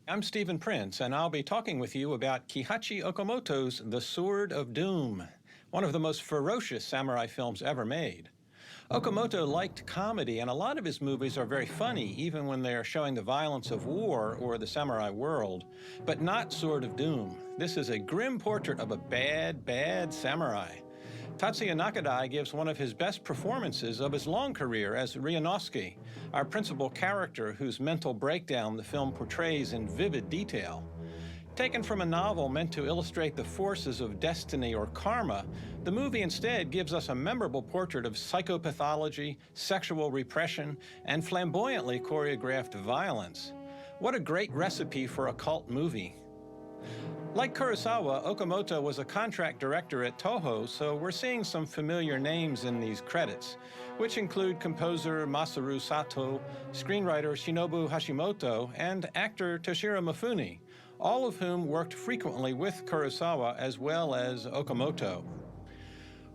I'm Stephen Prince, and I'll be talking with you about Kihachi Okamoto's The Sword of Doom, one of the most ferocious samurai films ever made. Okamoto liked comedy, and a lot of his movies are very funny, even when they are showing the violence of war or the samurai world, but not Sword of Doom. This is a grim portrait of a bad, bad samurai. Tatsuya Nakadai gives one of his best performances of his long career as Ryunosuke, our principal character whose mental breakdown the film portrays in vivid detail. Taken from a novel meant to illustrate the forces of destiny or karma, the movie instead gives us a memorable portrait of psychopathology, sexual repression, and flamboyantly choreographed violence. What a great recipe for a cult movie. Like Kurosawa, Okamoto was a contract director at Toho, so we're seeing some familiar names in these credits, which include composer Masaru Sato, screenwriter Shinobu Hashimoto, and actor Toshiro Mifune, all of whom worked frequently with Kurosawa as well as Okamoto.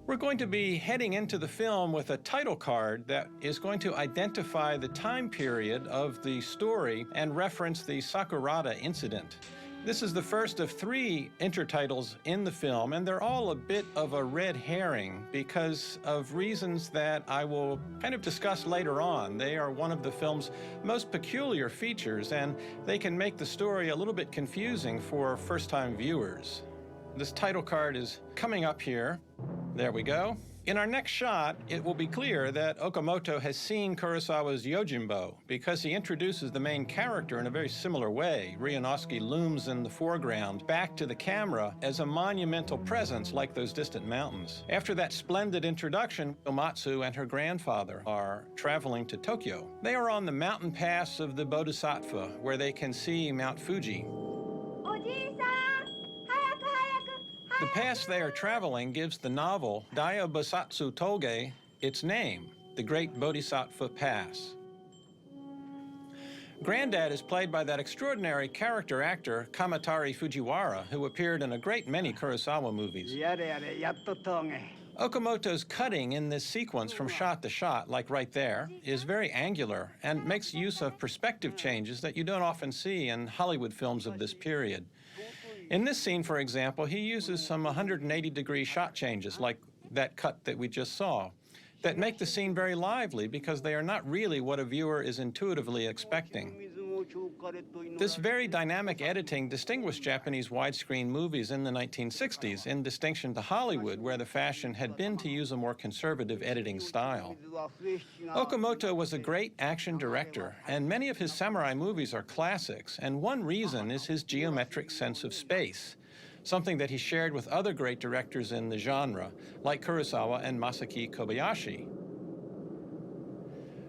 We're going to be heading into the film with a title card that is going to identify the time period of the story and reference the Sakurada incident. This is the first of 3 intertitles in the film, and they're all a bit of a red herring because of reasons that I will kind of discuss later on. They are one of the film's most peculiar features, and they can make the story a little bit confusing for first-time viewers. This title card is coming up here. There we go. In our next shot, it will be clear that Okamoto has seen Kurosawa's Yojimbo because he introduces the main character in a very similar way. Ryunosuke looms in the foreground, back to the camera as a monumental presence like those distant mountains. After that splendid introduction, Omatsu and her grandfather are traveling to Tokyo. They are on the mountain pass of the Bodhisattva, where they can see Mount Fuji. The pass they are traveling gives the novel Daiyo Bosatsu Toge its name, the Great Bodhisattva Pass. Granddad is played by that extraordinary character actor Kamatari Fujiwara, who appeared in a great many Kurosawa movies. Okamoto's cutting in this sequence from shot to shot, like right there, is very angular and makes use of perspective changes that you don't often see in Hollywood films of this period. In this scene, for example, he uses some 180-degree shot changes, like that cut that we just saw, that make the scene very lively because they are not really what a viewer is intuitively expecting. This very dynamic editing distinguished Japanese widescreen movies in the 1960s, in distinction to Hollywood, where the fashion had been to use a more conservative editing style. Okamoto was a great action director, and many of his samurai movies are classics, and one reason is his geometric sense of space, something that he shared with other great directors in the genre, like Kurosawa and Masaki Kobayashi.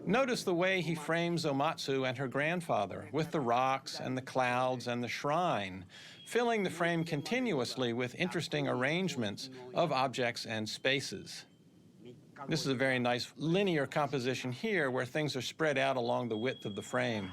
Notice the way he frames Omatsu and her grandfather, with the rocks and the clouds and the shrine, filling the frame continuously with interesting arrangements of objects and spaces. This is a very nice linear composition here where things are spread out along the width of the frame.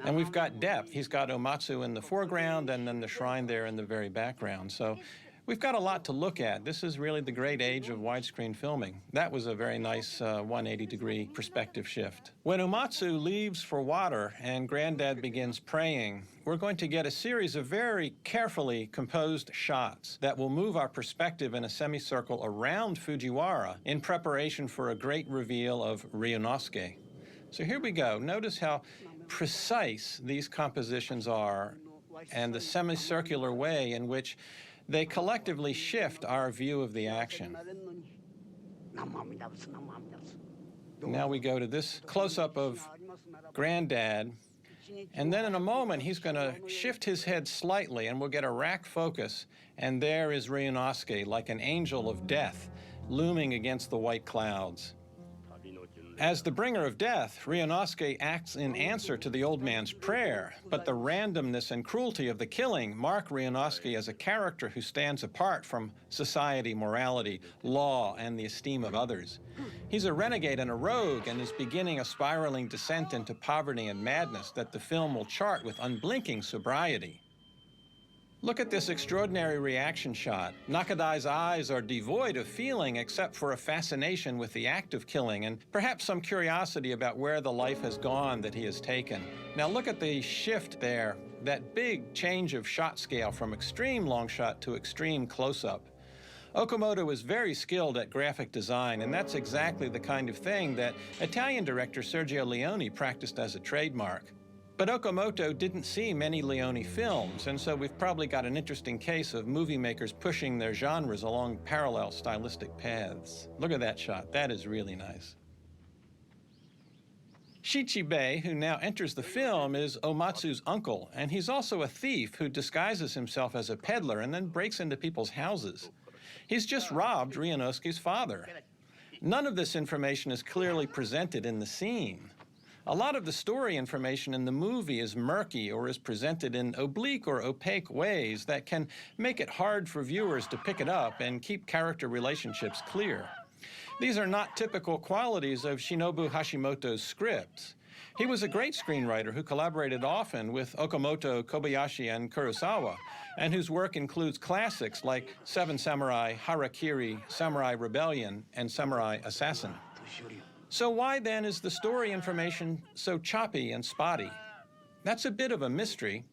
And we've got depth. He's got Omatsu in the foreground and then the shrine there in the very background. So we've got a lot to look at. This is really the great age of widescreen filming. That was a very nice 180-degree perspective shift. When Omatsu leaves for water and Granddad begins praying, we're going to get a series of very carefully composed shots that will move our perspective in a semicircle around Fujiwara in preparation for a great reveal of Ryunosuke. So here we go. Notice how precise these compositions are and the semicircular way in which they collectively shift our view of the action. Now we go to this close-up of Granddad, and then in a moment he's going to shift his head slightly and we'll get a rack focus, and there is Ryunosuke like an angel of death looming against the white clouds. As the bringer of death, Ryunosuke acts in answer to the old man's prayer, but the randomness and cruelty of the killing mark Ryunosuke as a character who stands apart from society, morality, law, and the esteem of others. He's a renegade and a rogue and is beginning a spiraling descent into poverty and madness that the film will chart with unblinking sobriety. Look at this extraordinary reaction shot. Nakadai's eyes are devoid of feeling except for a fascination with the act of killing and perhaps some curiosity about where the life has gone that he has taken. Now look at the shift there, that big change of shot scale from extreme long shot to extreme close-up. Okamoto is very skilled at graphic design, and that's exactly the kind of thing that Italian director Sergio Leone practiced as a trademark. But Okamoto didn't see many Leone films, and so we've probably got an interesting case of movie makers pushing their genres along parallel stylistic paths. Look at that shot. That is really nice. Shichibei, who now enters the film, is Omatsu's uncle, and he's also a thief who disguises himself as a peddler and then breaks into people's houses. He's just robbed Ryunosuke's father. None of this information is clearly presented in the scene. A lot of the story information in the movie is murky or is presented in oblique or opaque ways that can make it hard for viewers to pick it up and keep character relationships clear. These are not typical qualities of Shinobu Hashimoto's scripts. He was a great screenwriter who collaborated often with Okamoto, Kobayashi, and Kurosawa, and whose work includes classics like Seven Samurai, Harakiri, Samurai Rebellion, and Samurai Assassin. So why then is the story information so choppy and spotty? That's a bit of a mystery.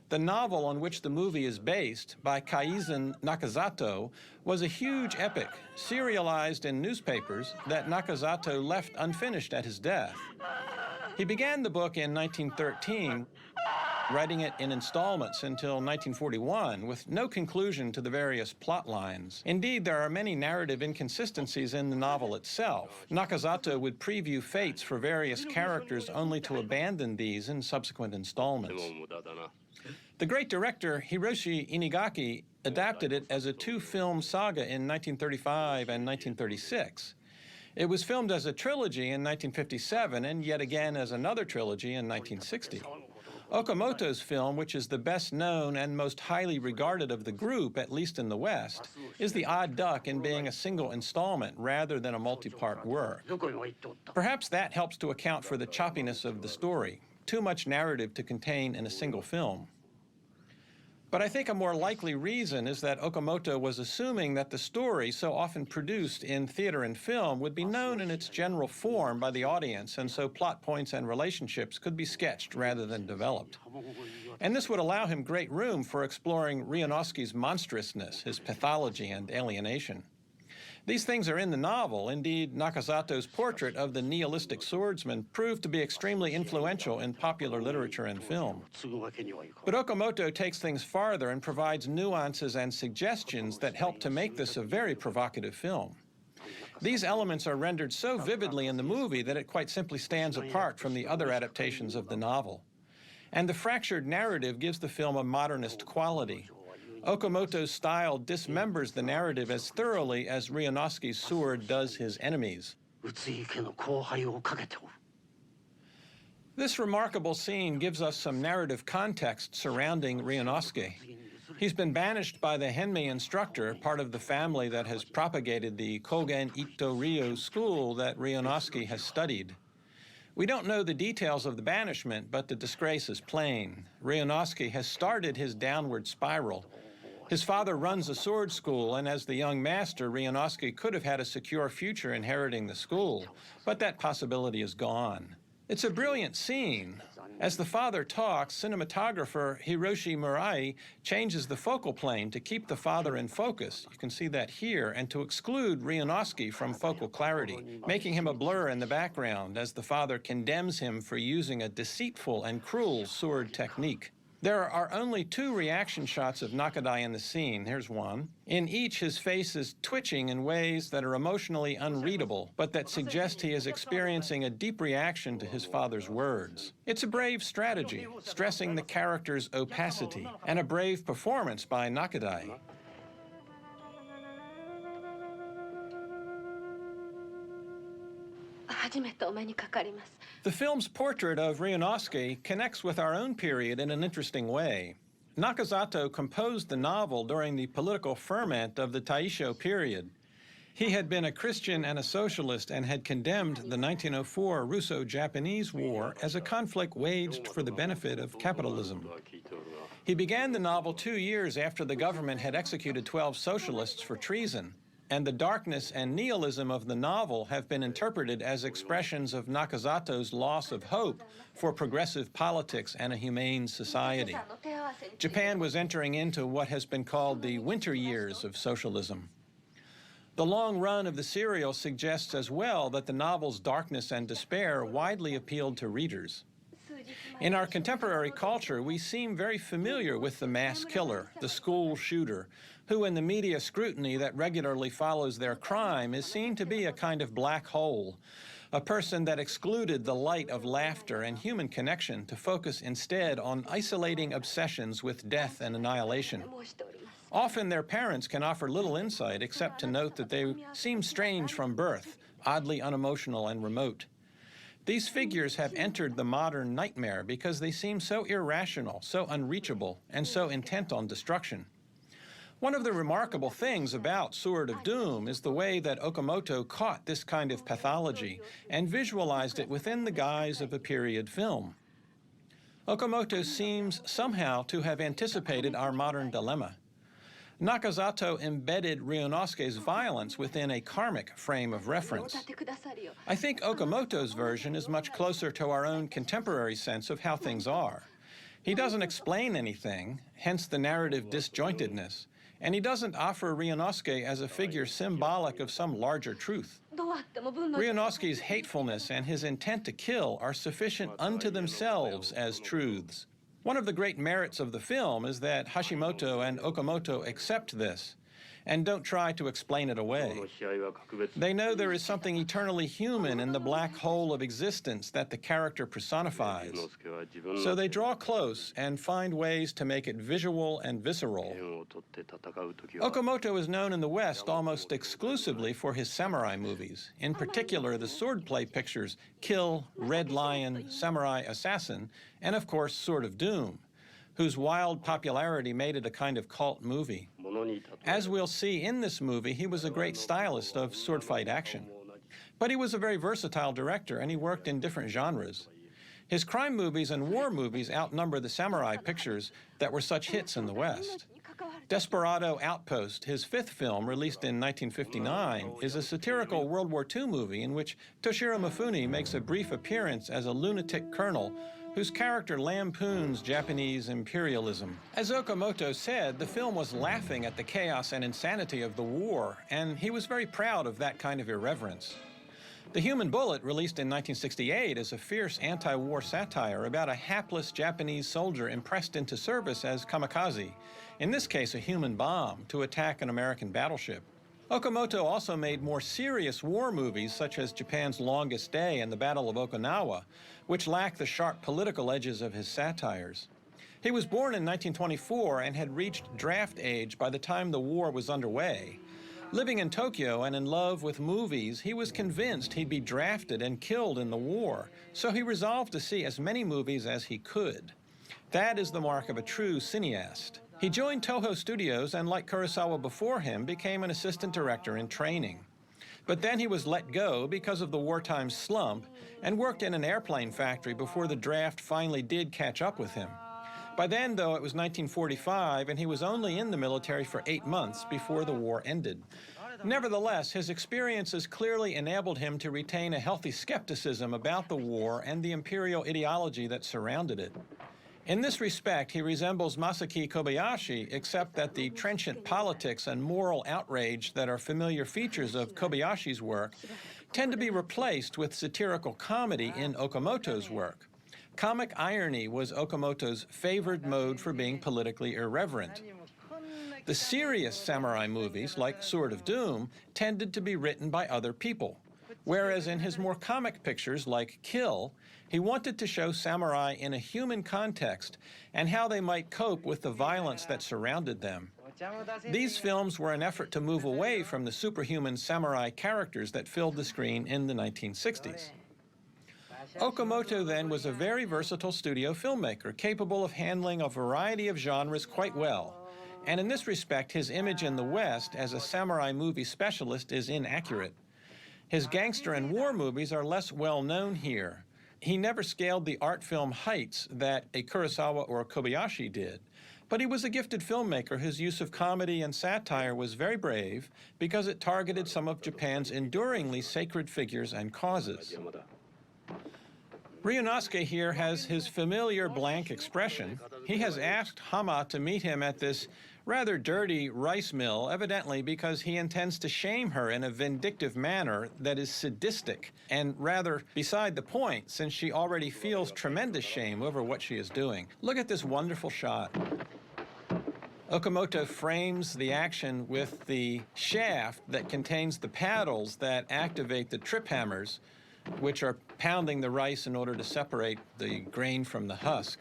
The novel on which the movie is based, by Kaizen Nakazato, was a huge epic, serialized in newspapers, that Nakazato left unfinished at his death. He began the book in 1913, writing it in installments until 1941, with no conclusion to the various plot lines. Indeed, there are many narrative inconsistencies in the novel itself. Nakazato would preview fates for various characters only to abandon these in subsequent installments. The great director Hiroshi Inigaki adapted it as a two-film saga in 1935 and 1936. It was filmed as a trilogy in 1957 and yet again as another trilogy in 1960. Okamoto's film, which is the best known and most highly regarded of the group, at least in the West, is the odd duck in being a single installment rather than a multi-part work. Perhaps that helps to account for the choppiness of the story, too much narrative to contain in a single film. But I think a more likely reason is that Okamoto was assuming that the story, so often produced in theater and film, would be known in its general form by the audience, and so plot points and relationships could be sketched rather than developed. And this would allow him great room for exploring Ryunosuke's monstrousness, his pathology and alienation. These things are in the novel. Indeed, Nakazato's portrait of the nihilistic swordsman proved to be extremely influential in popular literature and film. But Okamoto takes things farther and provides nuances and suggestions that help to make this a very provocative film. These elements are rendered so vividly in the movie that it quite simply stands apart from the other adaptations of the novel. And the fractured narrative gives the film a modernist quality. Okamoto's style dismembers the narrative as thoroughly as Ryunosuke's sword does his enemies. This remarkable scene gives us some narrative context surrounding Ryunosuke. He's been banished by the Henmei instructor, part of the family that has propagated the Kogen Ito Ryo school that Ryunosuke has studied. We don't know the details of the banishment, but the disgrace is plain. Ryunosuke has started his downward spiral. His father runs a sword school, and as the young master, Ryunosuke could have had a secure future inheriting the school, but that possibility is gone. It's a brilliant scene. As the father talks, cinematographer Hiroshi Murai changes the focal plane to keep the father in focus. You can see that here, and to exclude Ryunosuke from focal clarity, making him a blur in the background as the father condemns him for using a deceitful and cruel sword technique. There are only 2 reaction shots of Nakadai in the scene. Here's one. In each, his face is twitching in ways that are emotionally unreadable, but that suggest he is experiencing a deep reaction to his father's words. It's a brave strategy, stressing the character's opacity, and a brave performance by Nakadai. The film's portrait of Ryunosuke connects with our own period in an interesting way. Nakazato composed the novel during the political ferment of the Taisho period. He had been a Christian and a socialist and had condemned the 1904 Russo-Japanese War as a conflict waged for the benefit of capitalism. He began the novel 2 years after the government had executed 12 socialists for treason, and the darkness and nihilism of the novel have been interpreted as expressions of Nakazato's loss of hope for progressive politics and a humane society. Japan was entering into what has been called the winter years of socialism. The long run of the serial suggests as well that the novel's darkness and despair widely appealed to readers. In our contemporary culture, we seem very familiar with the mass killer, the school shooter, who in the media scrutiny that regularly follows their crime is seen to be a kind of black hole, a person that excluded the light of laughter and human connection to focus instead on isolating obsessions with death and annihilation. Often their parents can offer little insight except to note that they seem strange from birth, oddly unemotional and remote. These figures have entered the modern nightmare because they seem so irrational, so unreachable, and so intent on destruction. One of the remarkable things about Sword of Doom is the way that Okamoto caught this kind of pathology and visualized it within the guise of a period film. Okamoto seems somehow to have anticipated our modern dilemma. Nakazato embedded Ryunosuke's violence within a karmic frame of reference. I think Okamoto's version is much closer to our own contemporary sense of how things are. He doesn't explain anything, hence the narrative disjointedness, and he doesn't offer Ryunosuke as a figure symbolic of some larger truth. Ryunosuke's hatefulness and his intent to kill are sufficient unto themselves as truths. One of the great merits of the film is that Hashimoto and Okamoto accept this and don't try to explain it away. They know there is something eternally human in the black hole of existence that the character personifies. So they draw close and find ways to make it visual and visceral. Okamoto is known in the West almost exclusively for his samurai movies, in particular the swordplay pictures Kill, Red Lion, Samurai Assassin, and of course Sword of Doom, whose wild popularity made it a kind of cult movie. As we'll see in this movie, he was a great stylist of sword fight action. But he was a very versatile director, and he worked in different genres. His crime movies and war movies outnumber the samurai pictures that were such hits in the West. Desperado Outpost, his fifth film, released in 1959, is a satirical World War II movie in which Toshiro Mifune makes a brief appearance as a lunatic colonel whose character lampoons Japanese imperialism. As Okamoto said, the film was laughing at the chaos and insanity of the war, and he was very proud of that kind of irreverence. The Human Bullet, released in 1968, is a fierce anti-war satire about a hapless Japanese soldier impressed into service as kamikaze, in this case a human bomb, to attack an American battleship. Okamoto also made more serious war movies such as Japan's Longest Day and the Battle of Okinawa, which lack the sharp political edges of his satires. He was born in 1924 and had reached draft age by the time the war was underway. Living in Tokyo and in love with movies, he was convinced he'd be drafted and killed in the war, so he resolved to see as many movies as he could. That is the mark of a true cineast. He joined Toho Studios and, like Kurosawa before him, became an assistant director in training. But then he was let go because of the wartime slump and worked in an airplane factory before the draft finally did catch up with him. By then, though, it was 1945, and he was only in the military for 8 months before the war ended. Nevertheless, his experiences clearly enabled him to retain a healthy skepticism about the war and the imperial ideology that surrounded it. In this respect, he resembles Masaki Kobayashi, except that the trenchant politics and moral outrage that are familiar features of Kobayashi's work tend to be replaced with satirical comedy in Okamoto's work. Comic irony was Okamoto's favored mode for being politically irreverent. The serious samurai movies, like Sword of Doom, tended to be written by other people, whereas in his more comic pictures, like Kill, he wanted to show samurai in a human context and how they might cope with the violence that surrounded them. These films were an effort to move away from the superhuman samurai characters that filled the screen in the 1960s. Okamoto then was a very versatile studio filmmaker, capable of handling a variety of genres quite well. and in this respect, his image in the West as a samurai movie specialist is inaccurate. His gangster and war movies are less well known here. He never scaled the art film heights that a Kurosawa or a Kobayashi did. But he was a gifted filmmaker whose use of comedy and satire was very brave because it targeted some of Japan's enduringly sacred figures and causes. Ryunosuke here has his familiar blank expression. He has asked Hama to meet him at this rather dirty rice mill, evidently because he intends to shame her in a vindictive manner that is sadistic and rather beside the point, since she already feels tremendous shame over what she is doing. Look at this wonderful shot. Okamoto frames the action with the shaft that contains the paddles that activate the trip hammers, which are pounding the rice in order to separate the grain from the husk.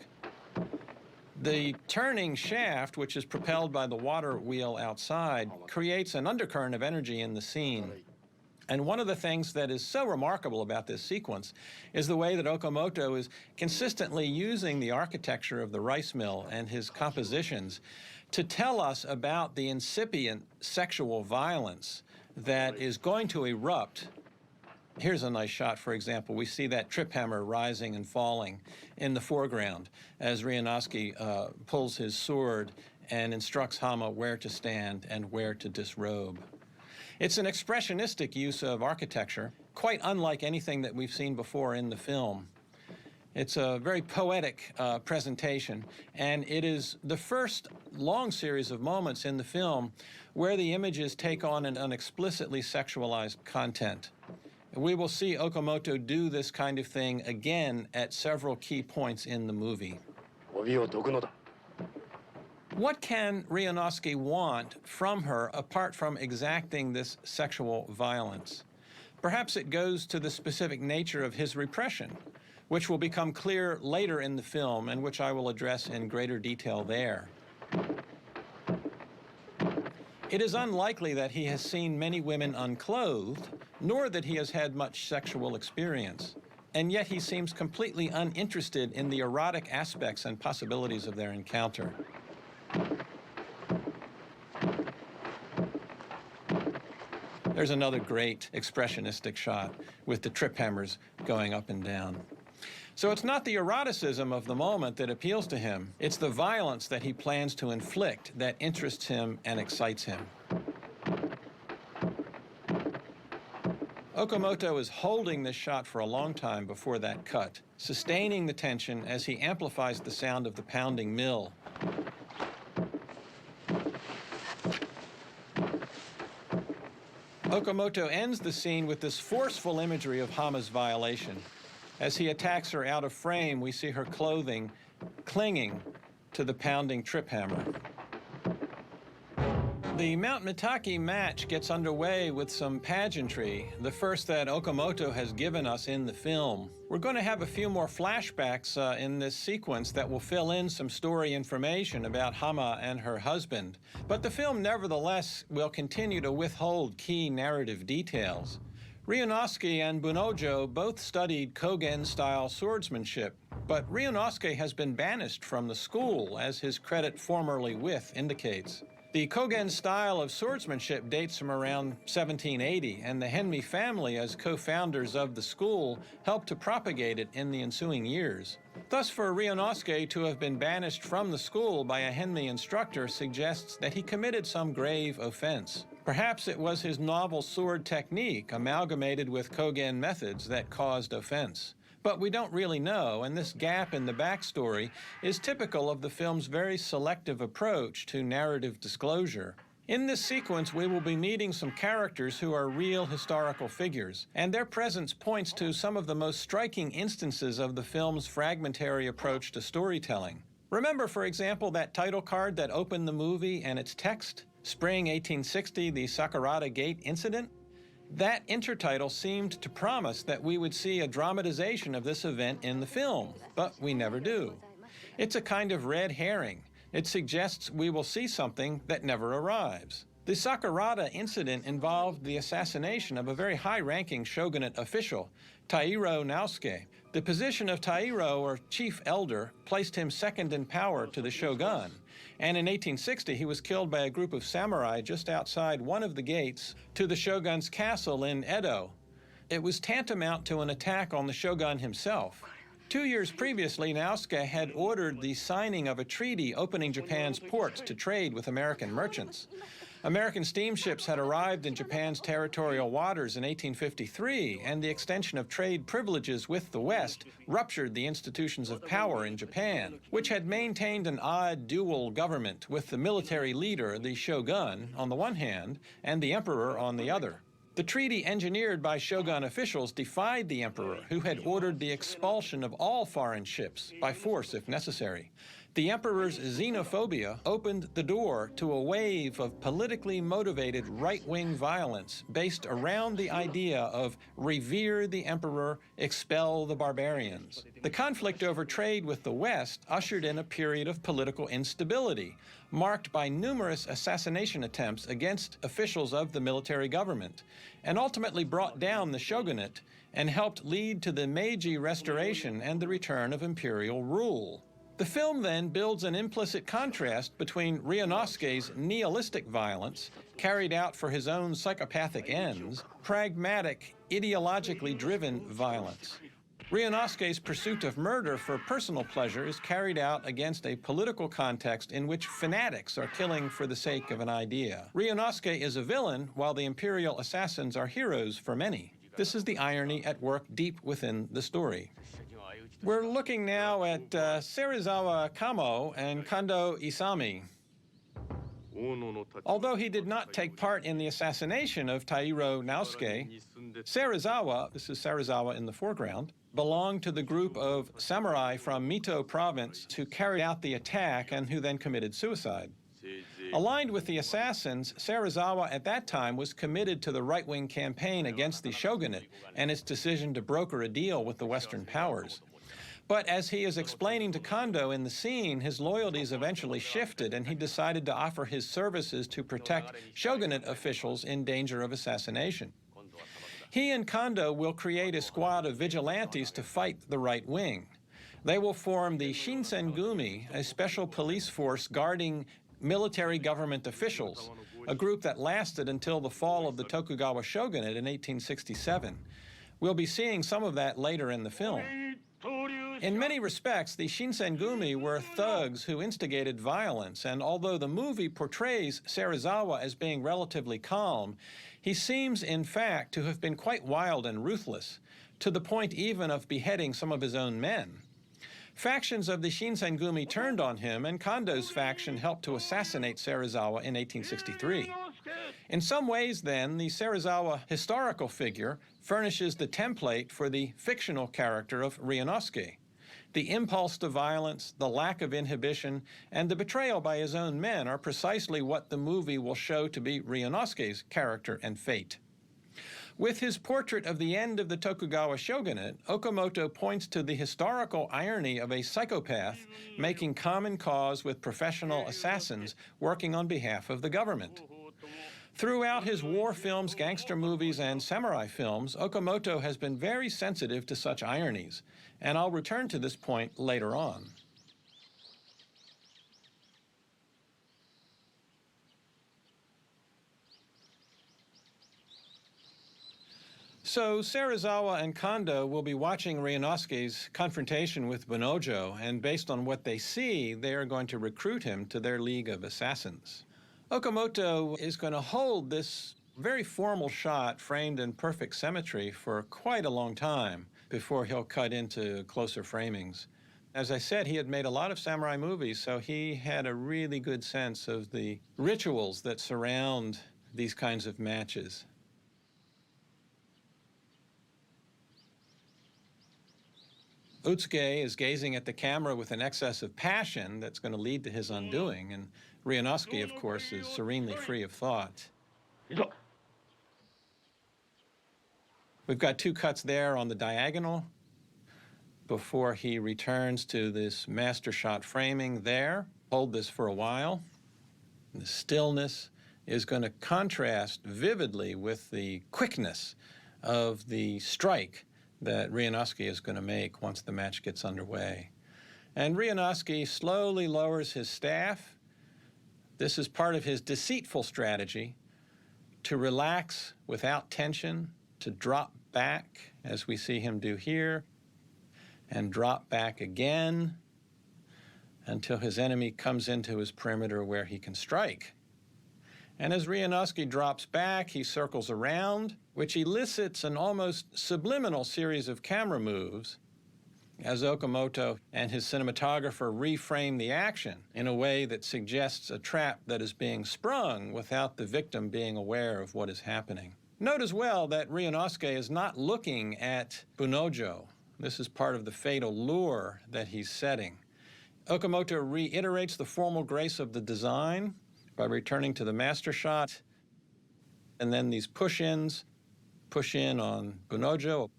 The turning shaft, which is propelled by the water wheel outside, creates an undercurrent of energy in the scene. And one of the things that is so remarkable about this sequence is the way that Okamoto is consistently using the architecture of the rice mill and his compositions to tell us about the incipient sexual violence that is going to erupt. Here's a nice shot, for example. We see that trip hammer rising and falling in the foreground as Ryunosuke pulls his sword and instructs Hama where to stand and where to disrobe. It's an expressionistic use of architecture, quite unlike anything that we've seen before in the film. It's a very poetic presentation, and it is the first long series of moments in the film where the images take on an explicitly sexualized content. We will see Okamoto do this kind of thing again at several key points in the movie. What can Ryunosuke want from her apart from exacting this sexual violence? Perhaps it goes to the specific nature of his repression, which will become clear later in the film and which I will address in greater detail there. It is unlikely that he has seen many women unclothed, nor that he has had much sexual experience. And yet he seems completely uninterested in the erotic aspects and possibilities of their encounter. There's another great expressionistic shot with the trip hammers going up and down. So it's not the eroticism of the moment that appeals to him, it's the violence that he plans to inflict that interests him and excites him. Okamoto is holding this shot for a long time before that cut, sustaining the tension as he amplifies the sound of the pounding mill. Okamoto ends the scene with this forceful imagery of Hama's violation. As he attacks her out of frame, we see her clothing clinging to the pounding trip hammer. The Mount Mitake match gets underway with some pageantry, the first that Okamoto has given us in the film. We're going to have a few more flashbacks in this sequence that will fill in some story information about Hama and her husband. But the film, nevertheless, will continue to withhold key narrative details. Ryunosuke and Bunojo both studied Kogen-style swordsmanship, but Ryunosuke has been banished from the school, as his credit formerly with indicates. The Kogen style of swordsmanship dates from around 1780, and the Henmi family, as co-founders of the school, helped to propagate it in the ensuing years. Thus, for Ryunosuke to have been banished from the school by a Henmi instructor suggests that he committed some grave offense. Perhaps it was his novel sword technique, amalgamated with Kogen methods, that caused offense. But we don't really know, and this gap in the backstory is typical of the film's very selective approach to narrative disclosure. In this sequence, we will be meeting some characters who are real historical figures, and their presence points to some of the most striking instances of the film's fragmentary approach to storytelling. Remember, for example, that title card that opened the movie and its text? Spring 1860, the Sakurada Gate Incident? That intertitle seemed to promise that we would see a dramatization of this event in the film, but we never do. It's a kind of red herring. It suggests we will see something that never arrives. The Sakurada incident involved the assassination of a very high-ranking shogunate official, Tairo Naosuke, The position of Tairo, or chief elder, placed him second in power to the shogun, and in 1860 he was killed by a group of samurai just outside one of the gates to the shogun's castle in Edo. It was tantamount to an attack on the shogun himself. 2 years previously, Naosuke had ordered the signing of a treaty opening Japan's ports to trade with American merchants. American steamships had arrived in Japan's territorial waters in 1853, and the extension of trade privileges with the West ruptured the institutions of power in Japan, which had maintained an odd dual government with the military leader, the shogun, on the one hand, and the emperor on the other. The treaty engineered by shogun officials defied the emperor, who had ordered the expulsion of all foreign ships, by force if necessary. The emperor's xenophobia opened the door to a wave of politically motivated right-wing violence based around the idea of revere the emperor, expel the barbarians. The conflict over trade with the West ushered in a period of political instability, marked by numerous assassination attempts against officials of the military government, and ultimately brought down the shogunate and helped lead to the Meiji Restoration and the return of imperial rule. The film then builds an implicit contrast between Ryunosuke's nihilistic violence, carried out for his own psychopathic ends, pragmatic, ideologically driven violence. Ryunosuke's pursuit of murder for personal pleasure is carried out against a political context in which fanatics are killing for the sake of an idea. Ryunosuke is a villain, while the imperial assassins are heroes for many. This is the irony at work deep within the story. We're looking now at Serizawa Kamo and Kondo Isami. Although he did not take part in the assassination of Tairo Naosuke, Serizawa, this is Serizawa in the foreground, belonged to the group of samurai from Mito province who carried out the attack and who then committed suicide. Aligned with the assassins, Serizawa at that time was committed to the right-wing campaign against the shogunate and its decision to broker a deal with the Western powers. But as he is explaining to Kondo in the scene, his loyalties eventually shifted, and he decided to offer his services to protect shogunate officials in danger of assassination. He and Kondo will create a squad of vigilantes to fight the right wing. They will form the Shinsengumi, a special police force guarding military government officials, a group that lasted until the fall of the Tokugawa shogunate in 1867. We'll be seeing some of that later in the film. In many respects, the Shinsengumi were thugs who instigated violence, and although the movie portrays Serizawa as being relatively calm, he seems, in fact, to have been quite wild and ruthless, to the point even of beheading some of his own men. Factions of the Shinsengumi turned on him, and Kondo's faction helped to assassinate Serizawa in 1863. In some ways, then, the Serizawa historical figure furnishes the template for the fictional character of Ryunosuke. The impulse to violence, the lack of inhibition, and the betrayal by his own men are precisely what the movie will show to be Ryunosuke's character and fate. With his portrait of the end of the Tokugawa shogunate, Okamoto points to the historical irony of a psychopath making common cause with professional assassins working on behalf of the government. Throughout his war films, gangster movies, and samurai films, Okamoto has been very sensitive to such ironies, and I'll return to this point later on. So Serizawa and Kondo will be watching Ryunosuke's confrontation with Bonojo, and based on what they see, they are going to recruit him to their League of Assassins. Okamoto is going to hold this very formal shot framed in perfect symmetry for quite a long time before he'll cut into closer framings. As I said, he had made a lot of samurai movies, so he had a really good sense of the rituals that surround these kinds of matches. Utsuge is gazing at the camera with an excess of passion that's going to lead to his undoing, and Ryunosuke, of course, is serenely free of thought. We've got two cuts there on the diagonal before he returns to this master shot framing there. Hold this for a while. The stillness is going to contrast vividly with the quickness of the strike that Ryunosuke is going to make once the match gets underway. And Ryunosuke slowly lowers his staff. This is part of his deceitful strategy to relax without tension, to drop back, as we see him do here, and drop back again until his enemy comes into his perimeter where he can strike. And as Ryunosuke drops back, he circles around, which elicits an almost subliminal series of camera moves as Okamoto and his cinematographer reframe the action in a way that suggests a trap that is being sprung without the victim being aware of what is happening. Note as well that Ryunosuke is not looking at Bunojo. This is part of the fatal lure that he's setting. Okamoto reiterates the formal grace of the design by returning to the master shot, and then these push-ins, push in on Bunojo,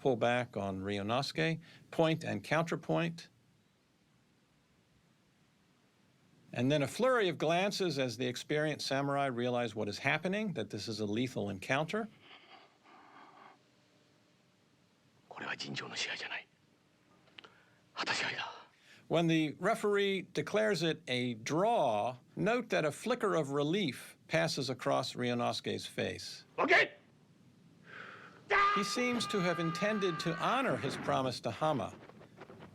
pull back on Ryunosuke, point and counterpoint. And then a flurry of glances as the experienced samurai realize what is happening, that this is a lethal encounter. When the referee declares it a draw, note that a flicker of relief passes across Ryunosuke's face. Okay. He seems to have intended to honor his promise to Hama.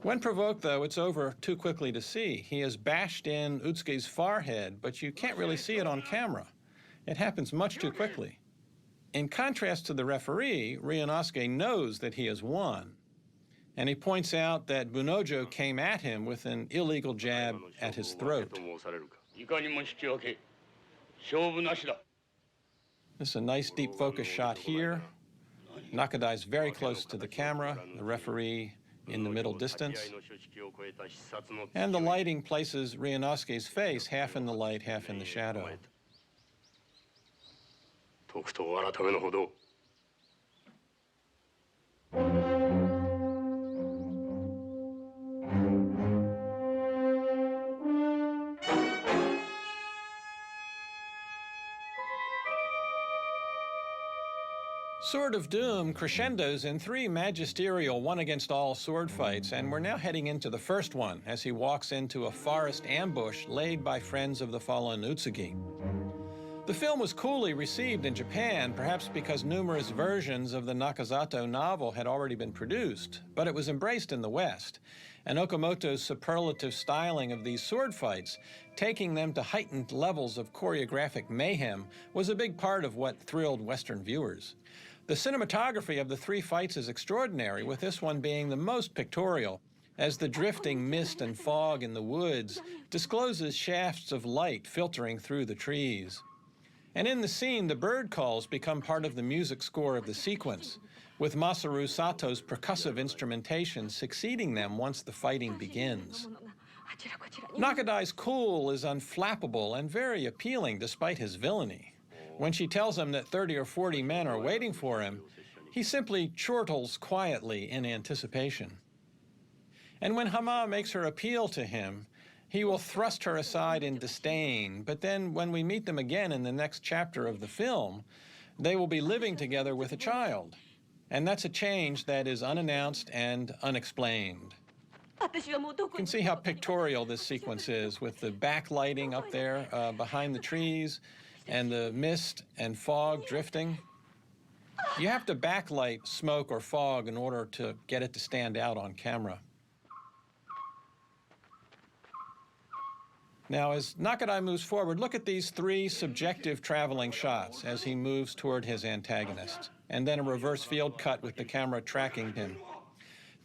When provoked, though, it's over too quickly to see. He has bashed in Utsuke's forehead, but you can't really see it on camera. It happens much too quickly. In contrast to the referee, Ryunosuke knows that he has won, and he points out that Bunojo came at him with an illegal jab at his throat. This is a nice deep focus shot here. Nakadai is very close to the camera, the referee in the middle distance. And the lighting places Ryunosuke's face half in the light, half in the shadow. Sword of Doom crescendos in 3 magisterial one-against-all sword fights, and we're now heading into the first one as he walks into a forest ambush laid by friends of the fallen Utsugi. The film was coolly received in Japan, perhaps because numerous versions of the Nakazato novel had already been produced, but it was embraced in the West, and Okamoto's superlative styling of these sword fights, taking them to heightened levels of choreographic mayhem, was a big part of what thrilled Western viewers. The cinematography of the 3 fights is extraordinary, with this one being the most pictorial, as the drifting mist and fog in the woods discloses shafts of light filtering through the trees. And in the scene, the bird calls become part of the music score of the sequence, with Masaru Sato's percussive instrumentation succeeding them once the fighting begins. Nakadai's cool is unflappable and very appealing despite his villainy. When she tells him that 30 or 40 men are waiting for him, he simply chortles quietly in anticipation. And when Hama makes her appeal to him, he will thrust her aside in disdain, but then when we meet them again in the next chapter of the film, they will be living together with a child. And that's a change that is unannounced and unexplained. You can see how pictorial this sequence is, with the backlighting up there behind the trees, and the mist and fog drifting. You have to backlight smoke or fog in order to get it to stand out on camera. Now, as Nakadai moves forward, look at these 3 subjective traveling shots as he moves toward his antagonist, and then a reverse field cut with the camera tracking him.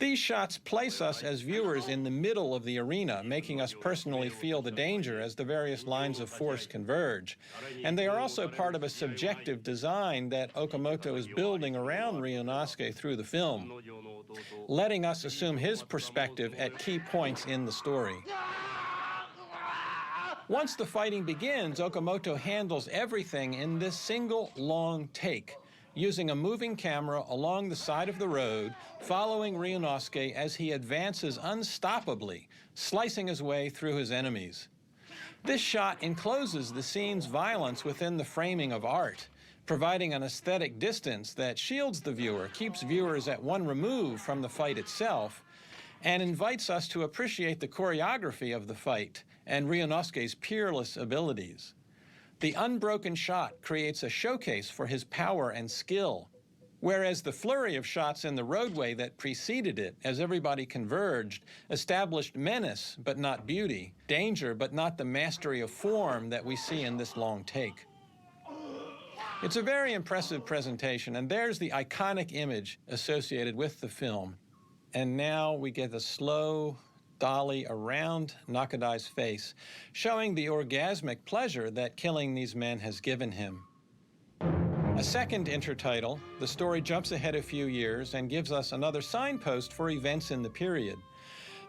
These shots place us as viewers in the middle of the arena, making us personally feel the danger as the various lines of force converge. And they are also part of a subjective design that Okamoto is building around Ryunosuke through the film, letting us assume his perspective at key points in the story. Once the fighting begins, Okamoto handles everything in this single long take, using a moving camera along the side of the road, following Ryunosuke as he advances unstoppably, slicing his way through his enemies. This shot encloses the scene's violence within the framing of art, providing an aesthetic distance that shields the viewer, keeps viewers at one remove from the fight itself, and invites us to appreciate the choreography of the fight and Ryunosuke's peerless abilities. The unbroken shot creates a showcase for his power and skill, whereas the flurry of shots in the roadway that preceded it, as everybody converged, established menace but not beauty, danger but not the mastery of form that we see in this long take. It's a very impressive presentation, and there's the iconic image associated with the film. And now we get a slow dolly around Nakadai's face, showing the orgasmic pleasure that killing these men has given him. A second intertitle, the story jumps ahead a few years and gives us another signpost for events in the period.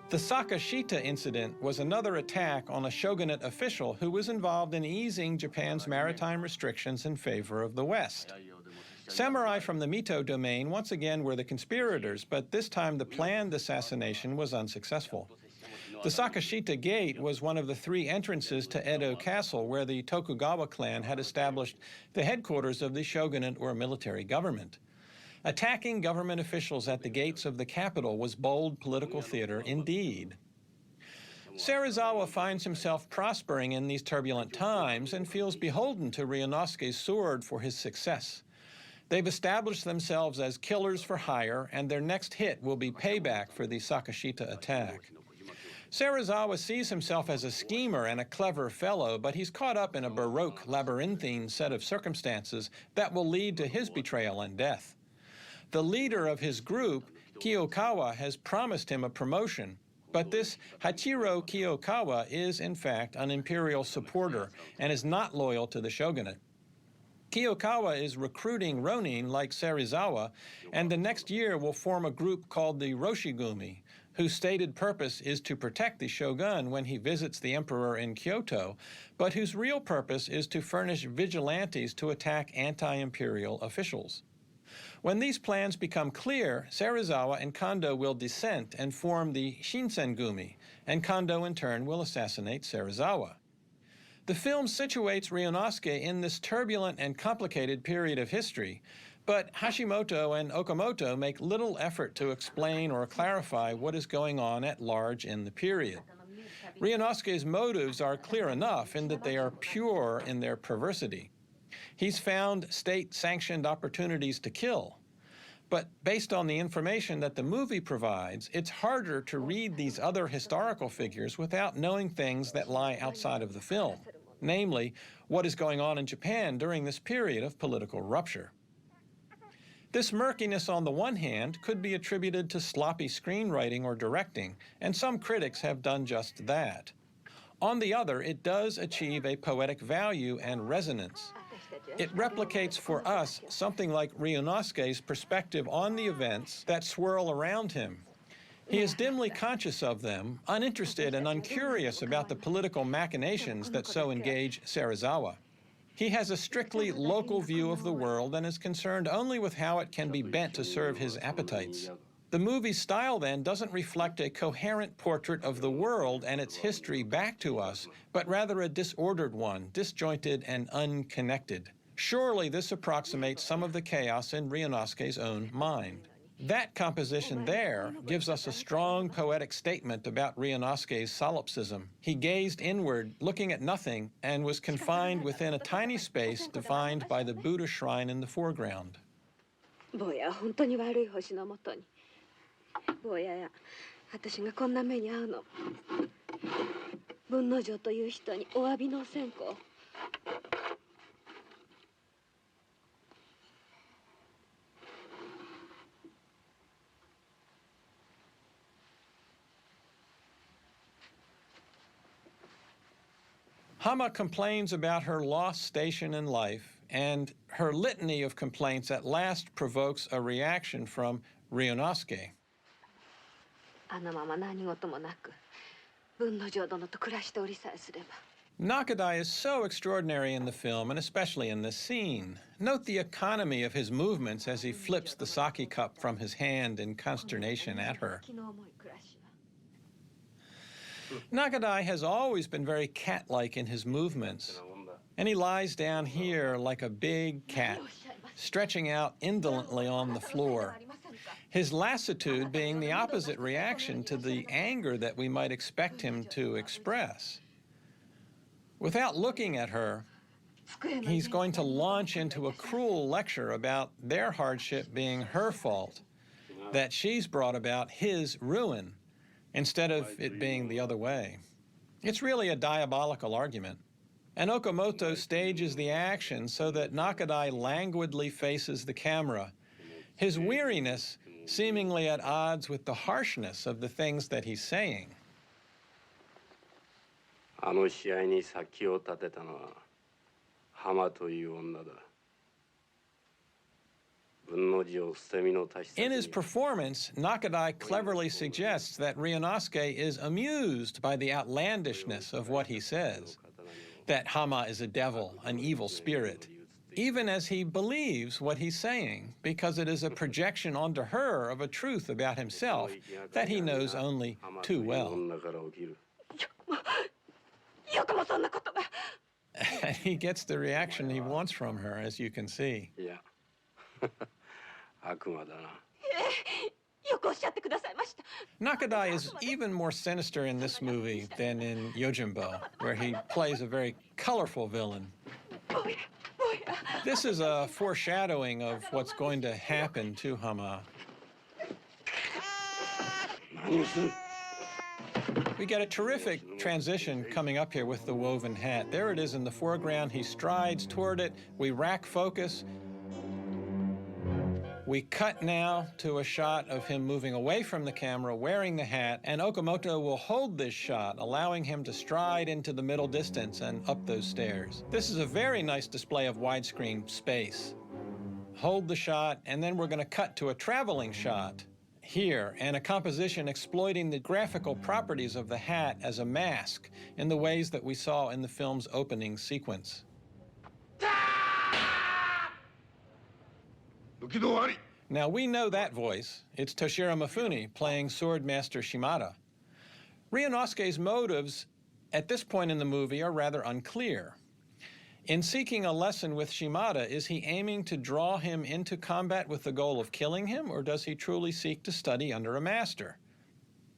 The Sakashita incident was another attack on a shogunate official who was involved in easing Japan's maritime restrictions in favor of the West. Samurai from the Mito domain once again were the conspirators, but this time the planned assassination was unsuccessful. The Sakashita Gate was one of the 3 entrances to Edo Castle, where the Tokugawa clan had established the headquarters of the shogunate or military government. Attacking government officials at the gates of the capital was bold political theater indeed. Serizawa finds himself prospering in these turbulent times and feels beholden to Ryunosuke's sword for his success. They've established themselves as killers for hire, and their next hit will be payback for the Sakashita attack. Serizawa sees himself as a schemer and a clever fellow, but he's caught up in a baroque, labyrinthine set of circumstances that will lead to his betrayal and death. The leader of his group, Kiyokawa, has promised him a promotion, but this Hachiro Kiyokawa is, in fact, an imperial supporter and is not loyal to the shogunate. Kiyokawa is recruiting ronin like Serizawa, and the next year will form a group called the Roshigumi, whose stated purpose is to protect the shogun when he visits the emperor in Kyoto, but whose real purpose is to furnish vigilantes to attack anti-imperial officials. When these plans become clear, Serizawa and Kondo will dissent and form the Shinsengumi, and Kondo in turn will assassinate Serizawa. The film situates Ryunosuke in this turbulent and complicated period of history, but Hashimoto and Okamoto make little effort to explain or clarify what is going on at large in the period. Ryunosuke's motives are clear enough in that they are pure in their perversity. He's found state-sanctioned opportunities to kill. But based on the information that the movie provides, it's harder to read these other historical figures without knowing things that lie outside of the film, namely, what is going on in Japan during this period of political rupture. This murkiness on the one hand could be attributed to sloppy screenwriting or directing, and some critics have done just that. On the other, it does achieve a poetic value and resonance. It replicates for us something like Ryunosuke's perspective on the events that swirl around him. He is dimly conscious of them, uninterested and uncurious about the political machinations that so engage Serizawa. He has a strictly local view of the world and is concerned only with how it can be bent to serve his appetites. The movie's style, then, doesn't reflect a coherent portrait of the world and its history back to us, but rather a disordered one, disjointed and unconnected. Surely this approximates some of the chaos in Ryunosuke's own mind. That composition there gives us a strong poetic statement about Ryunosuke's solipsism. He gazed inward, looking at nothing, and was confined within a tiny space defined by the Buddha shrine in the foreground. 坊やや私がこんな目に遭うの文之丞という人にお詫びの線香 Hama complains about her lost station in life, and her litany of complaints at last provokes a reaction from Ryunosuke. あのまま何事もなく文之丞殿と暮らしておりさえすれば Nakadai is so extraordinary in the film, and especially in this scene. Note the economy of his movements as he flips the sake cup from his hand in consternation at her. Nakadai has always been very cat-like in his movements. And he lies down here like a big cat, stretching out indolently on the floor, his lassitude being the opposite reaction to the anger that we might expect him to express. Without looking at her, he's going to launch into a cruel lecture about their hardship being her fault, that she's brought about his ruin, instead of it being the other way. It's really a diabolical argument. And Okamoto stages the action so that Nakadai languidly faces the camera, his weariness seemingly at odds with the harshness of the things that he's saying. あの試合に先を立てたのは浜という女だ。 In his performance, Nakadai cleverly suggests that Ryunosuke is amused by the outlandishness of what he says, that Hama is a devil, an evil spirit, even as he believes what he's saying, because it is a projection onto her of a truth about himself that he knows only too well. And he gets the reaction he wants from her, as you can see. Yeah. Nakadai is even more sinister in this movie than in Yojimbo, where he plays a very colorful villain. This is a foreshadowing of what's going to happen to Hama. We get a terrific transition coming up here with the woven hat. There it is in the foreground. He strides toward it. We rack focus. We cut now to a shot of him moving away from the camera, wearing the hat, and Okamoto will hold this shot, allowing him to stride into the middle distance and up those stairs. This is a very nice display of widescreen space. Hold the shot, and then we're going to cut to a traveling shot here, and a composition exploiting the graphical properties of the hat as a mask in the ways that we saw in the film's opening sequence. Now, we know that voice. It's Toshiro Mifune playing Swordmaster Shimada. Ryunosuke's motives at this point in the movie are rather unclear. In seeking a lesson with Shimada, is he aiming to draw him into combat with the goal of killing him, or does he truly seek to study under a master?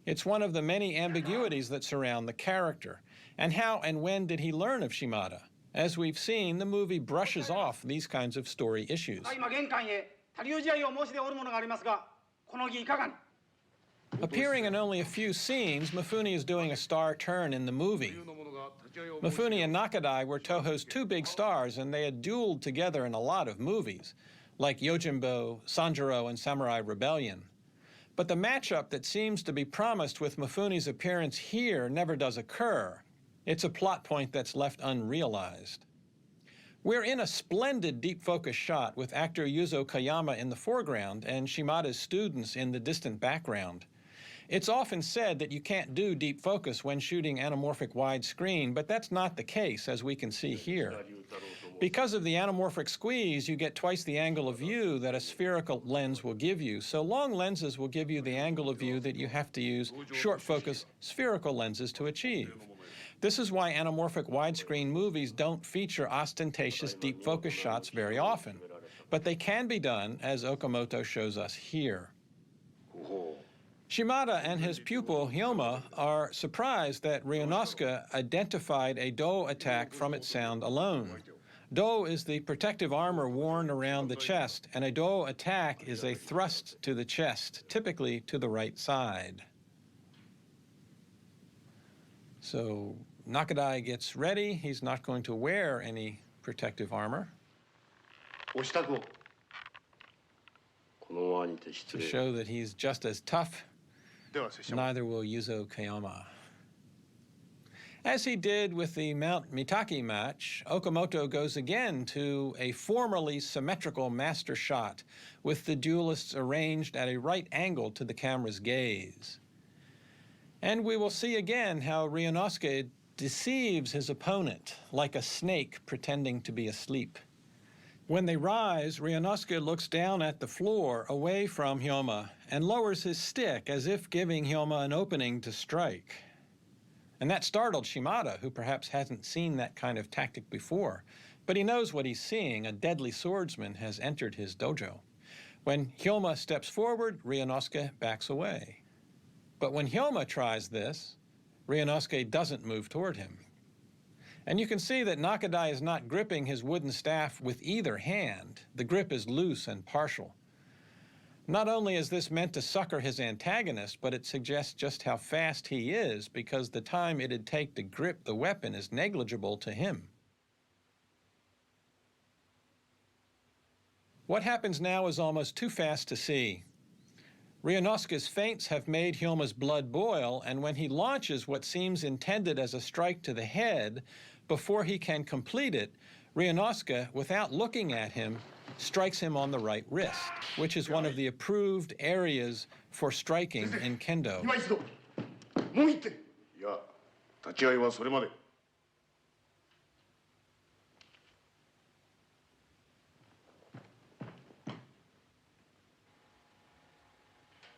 It's one of the many ambiguities that surround the character. And how and when did he learn of Shimada? As we've seen, the movie brushes off these kinds of story issues. Appearing in only a few scenes, Mifune is doing a star turn in the movie. Mifune and Nakadai were Toho's two big stars, and they had dueled together in a lot of movies, like Yojimbo, Sanjuro, and Samurai Rebellion. But the matchup that seems to be promised with Mifune's appearance here never does occur. It's a plot point that's left unrealized. We're in a splendid deep focus shot with actor Yuzo Kayama in the foreground and Shimada's students in the distant background. It's often said that you can't do deep focus when shooting anamorphic widescreen, but that's not the case, as we can see here. Because of the anamorphic squeeze, you get twice the angle of view that a spherical lens will give you, so long lenses will give you the angle of view that you have to use short focus spherical lenses to achieve. This is why anamorphic widescreen movies don't feature ostentatious deep focus shots very often, but they can be done, as Okamoto shows us here. Shimada and his pupil Hyoma are surprised that Ryunosuke identified a Do attack from its sound alone. Do is the protective armor worn around the chest, and a Do attack is a thrust to the chest, typically to the right side. So Nakadai gets ready. He's not going to wear any protective armor to show that he's just as tough. Neither will Yuzo Kayama. As he did with the Mount Mitaki match, Okamoto goes again to a formally symmetrical master shot with the duelists arranged at a right angle to the camera's gaze. And we will see again how Ryunosuke deceives his opponent like a snake pretending to be asleep. When they rise, Ryunosuke looks down at the floor away from Hyoma and lowers his stick as if giving Hyoma an opening to strike. And that startled Shimada, who perhaps hasn't seen that kind of tactic before. But he knows what he's seeing. A deadly swordsman has entered his dojo. When Hyoma steps forward, Ryunosuke backs away. But when Hyoma tries this, Ryunosuke doesn't move toward him. And you can see that Nakadai is not gripping his wooden staff with either hand. The grip is loose and partial. Not only is this meant to succor his antagonist, but it suggests just how fast he is, because the time it'd take to grip the weapon is negligible to him. What happens now is almost too fast to see. Ryunosuke's feints have made Hyoma's blood boil, and when he launches what seems intended as a strike to the head, before he can complete it, Ryunosuke, without looking at him, strikes him on the right wrist, which is one of the approved areas for striking in kendo. 今一度もぎっていや立ち会いはそれまで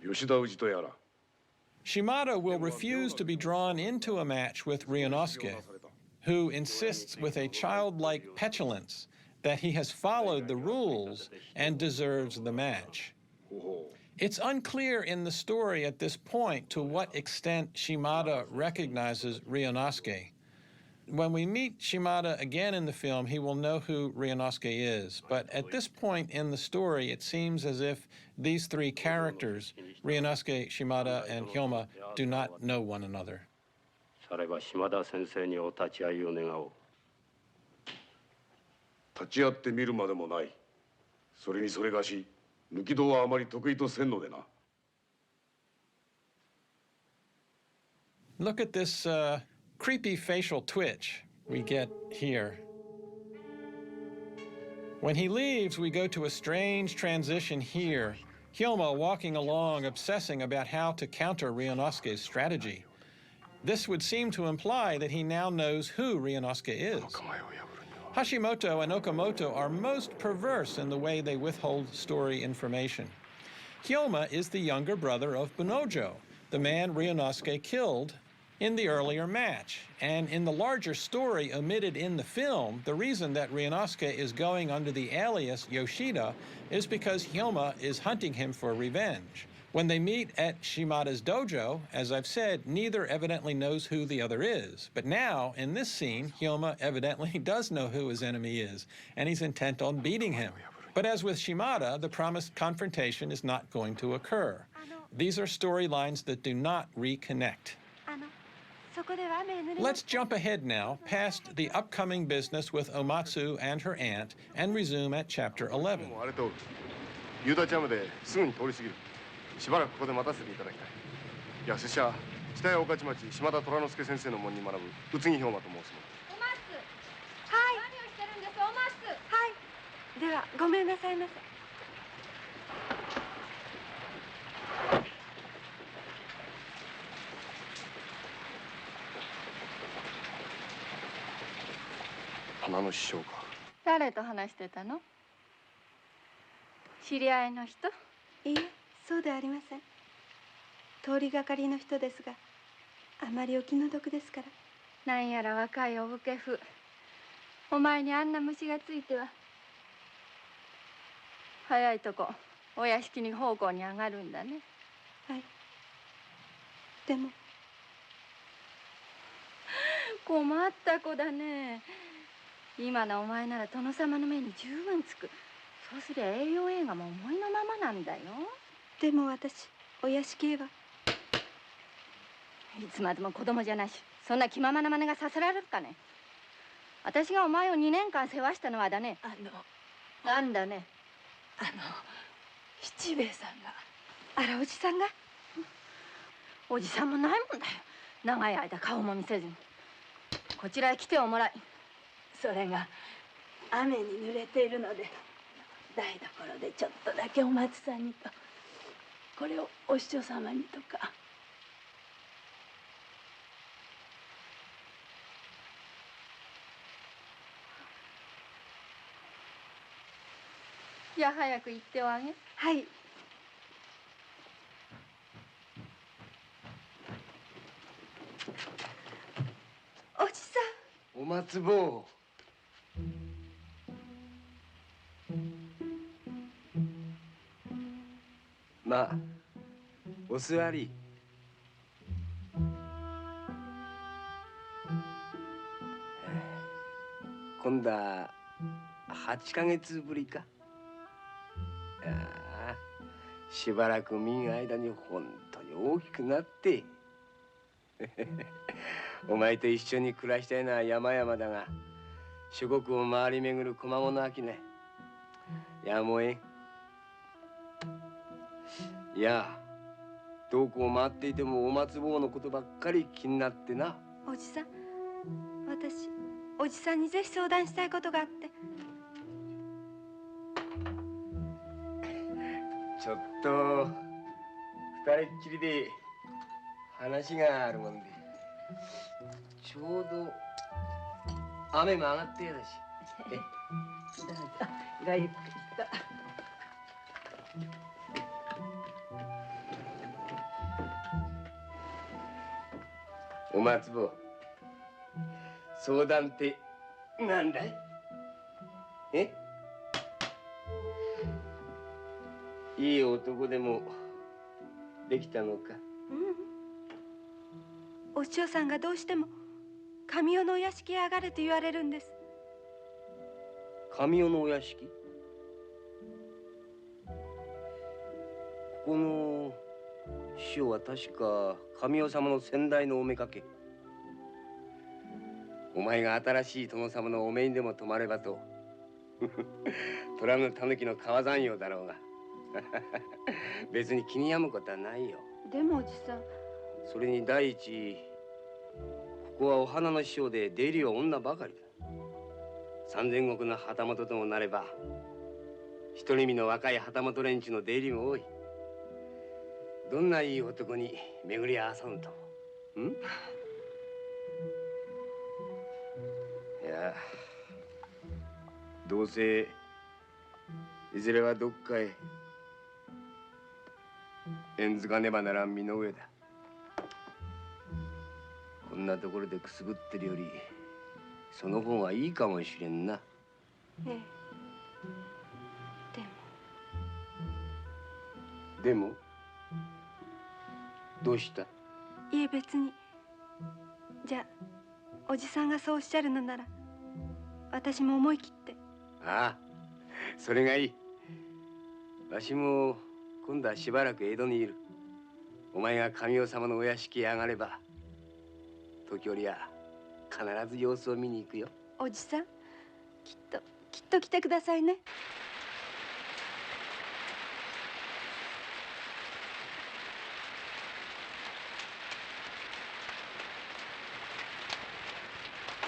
吉田氏とやら Shimada will refuse to be drawn into a match with Ryunosuke, who insists with a childlike petulance that he has followed the rules and deserves the match. It's unclear in the story at this point to what extent Shimada recognizes Ryunosuke. When we meet Shimada again in the film, he will know who Ryunosuke is. But at this point in the story, it seems as if these three characters, Ryunosuke, Shimada, and Hyoma, do not know one another. されば島田先生にお立ち会いを願おう。立ち会ってみるまでもないそれにそれがし抜き戸はあまり得意とせんのでな Look at this creepy facial twitch we get here. When he leaves, we go to a strange transition here. Hyoma walking along, obsessing about how to counter Ryunosuke's strategy. This would seem to imply that he now knows who Ryunosuke is. Hashimoto and Okamoto are most perverse in the way they withhold story information. Hyoma is the younger brother of Bunojo, the man Ryunosuke killed in the earlier match. And in the larger story omitted in the film, the reason that Ryunosuke is going under the alias Yoshida is because Hyoma is hunting him for revenge. When they meet at Shimada's dojo, as I've said, neither evidently knows who the other is. But now, in this scene, Hyoma evidently does know who his enemy is, and he's intent on beating him. But as with Shimada, the promised confrontation is not going to occur. These are storylines that do not reconnect. Let's jump ahead now, past the upcoming business with Omatsu and her aunt, and resume at chapter 11. 夕立山ですぐに通り過ぎるしばらくここで待たせていただきたいいや拙者北谷御徒町島田虎之助先生の門に学ぶ宇津木兵馬と申すおまっす。はい。何をしてるんですおまっす。はい。ではごめんなさいませ。花の師匠か誰と話してたの？知り合いの人？いいえ、そうではありません。通りがかりの人ですが、あまりお気の毒ですから。なんやら若いお武家風。お前にあんな虫がついては。早いとこ、お屋敷に奉公に上がるんだね。はい。でも。困った子だね。今のお前なら殿様の目に十分つく。そうすりゃ栄養映画も思いのままなんだよ。でも私、お屋敷へは。いつまでも子供じゃないし、そんな気ままな真似がさせられるかね。私がお前を2年間世話したのはだね。なんだね。七兵衛さんが。あら、おじさんが。おじさんもないもんだよ。長い間顔も見せずに。こちらへ来ておもらい。それが雨に濡れているので台所でちょっとだけお松さんにとこれをお師匠様にとか。じゃあ早く行っておあげ。はい。松坊。まあ、お座り。今度は8ヶ月ぶりか。ああ、しばらく見ん間に本当に大きくなって。お前と一緒に暮らしたいのは山々だが、諸国を回り巡る小間物商ね。やむをえん。いや、どこを回っていてもお松坊のことばっかり気になってな。おじさん、私おじさんにぜひ相談したいことがあって。ちょっと二人っきりで話があるもんで、ちょうど雨も上がってやだし。どうぞごゆっくりと。お松坊、相談ってなんだい？いい男でもできたのか？お師匠さんがどうしても神代のお屋敷へ上がれと言われるんです。神代のお屋敷？ここの師匠は確か神代様の先代のお妾。お前が新しい殿様のお目にでも泊まればと。虎の狸の川山用だろうが。別に気に病むことはないよ。でもおじさん。それに第一、ここはお花の師匠で出入りは女ばかりだ。三千石の旗本ともなれば、独り身の若い旗本連中の出入りも多い。どんないい男に巡り合わさんとも。いや、どうせいずれはどっかへ縁づかねばならん身の上だ。こんなところでくすぶってるよりその方がいいかもしれんな。ええ。でもどうした？いえ別に。じゃあおじさんがそうおっしゃるのなら私も思い切って。ああ、それがいい。わしも今度はしばらく江戸にいる。お前が神代様のお屋敷へ上がれば時折は必ず様子を見に行くよ。おじさん、きっと来てくださいね。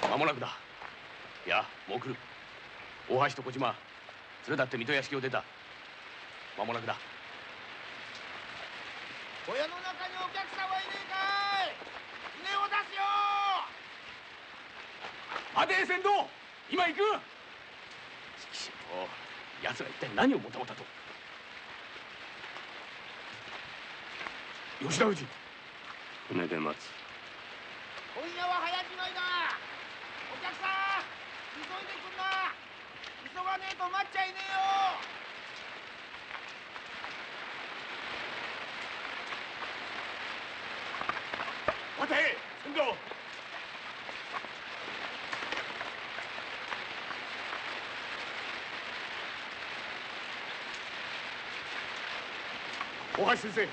間もなくだ。いや、もう来る。大橋と小島、連れだって水戸屋敷を出た。間もなくだ。小屋の中にお客さんはいねえかい？船を出すよ。待て船頭、今行く。しかし奴ら一体何をもたもたと。吉田氏、船で待つ。今夜は早じまいだ。お客さん急いでくんな。急がねえと待っちゃいねえよ。待て船頭。大橋先生。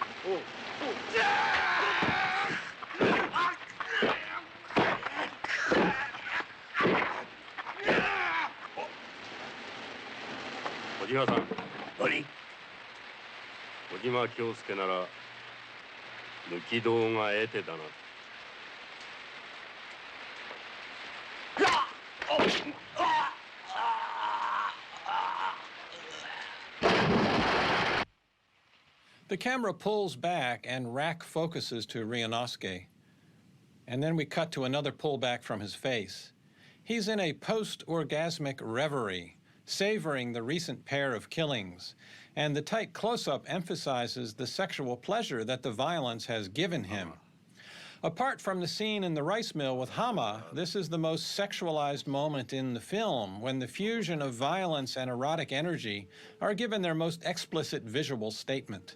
小島さん。何？小島京介なら抜き道が得てだな。The camera pulls back and rack focuses to Ryunosuke. And then we cut to another pullback from his face. He's in a post-orgasmic reverie, savoring the recent pair of killings. And the tight close-up emphasizes the sexual pleasure that the violence has given him. Apart from the scene in the rice mill with Hama, this is the most sexualized moment in the film, when the fusion of violence and erotic energy are given their most explicit visual statement.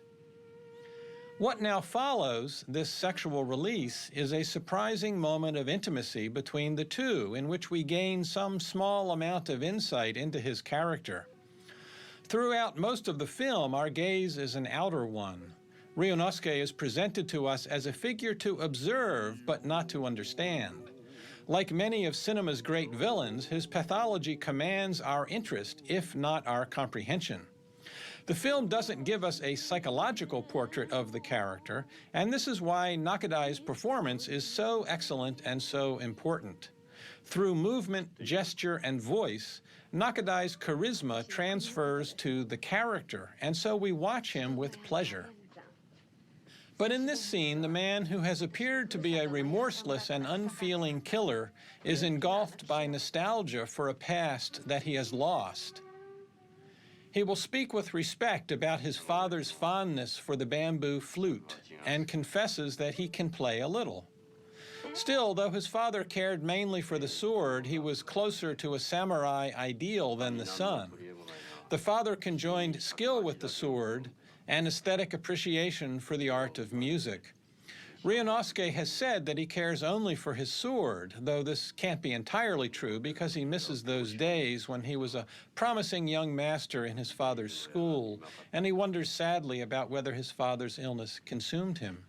What now follows, this sexual release, is a surprising moment of intimacy between the two, in which we gain some small amount of insight into his character. Throughout most of the film, our gaze is an outer one. Ryunosuke is presented to us as a figure to observe, but not to understand. Like many of cinema's great villains, his pathology commands our interest, if not our comprehension. The film doesn't give us a psychological portrait of the character, and this is why Nakadai's performance is so excellent and so important. Through movement, gesture, and voice, Nakadai's charisma transfers to the character, and so we watch him with pleasure. But in this scene, the man who has appeared to be a remorseless and unfeeling killer is engulfed by nostalgia for a past that he has lost. He will speak with respect about his father's fondness for the bamboo flute and confesses that he can play a little. Still, though his father cared mainly for the sword, he was closer to a samurai ideal than the son. The father conjoined skill with the sword and aesthetic appreciation for the art of music. Ryunosuke has said that he cares only for his sword, though this can't be entirely true because he misses those days when he was a promising young master in his father's school, and he wonders sadly about whether his father's illness consumed him.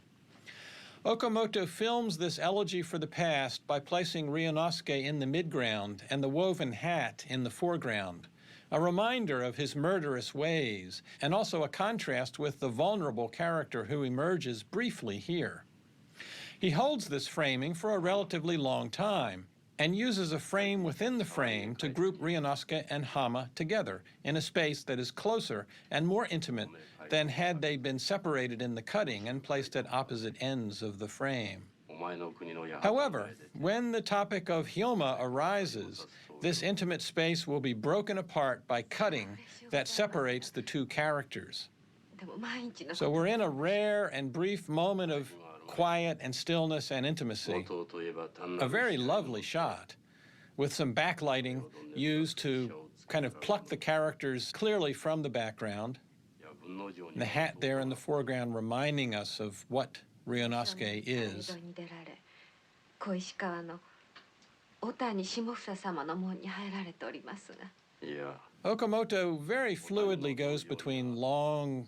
Okamoto films this elegy for the past by placing Ryunosuke in the midground and the woven hat in the foreground, a reminder of his murderous ways, and also a contrast with the vulnerable character who emerges briefly here. He holds this framing for a relatively long time and uses a frame within the frame to group Ryunosuke and Hama together in a space that is closer and more intimate than had they been separated in the cutting and placed at opposite ends of the frame. However, when the topic of Hyoma arises, this intimate space will be broken apart by cutting that separates the two characters. So we're in a rare and brief moment of quiet and stillness and intimacy, a very lovely shot, with some backlighting used to kind of pluck the characters clearly from the background, and the hat there in the foreground reminding us of what Ryunosuke is. Okamoto very fluidly goes between long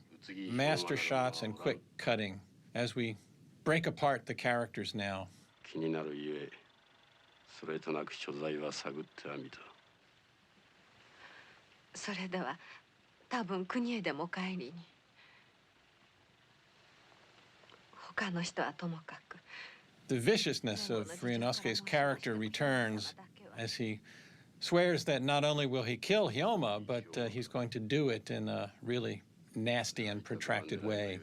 master shots and quick cutting as we break apart the characters now. 気になるゆえ、それとなく所在は探ってはみた。それでは多分国へでも帰りに。他の人はともかく。The viciousness of Ryunosuke's character returns as he swears that not only will he kill Hyoma, but he's going to do it in a really nasty and protracted way.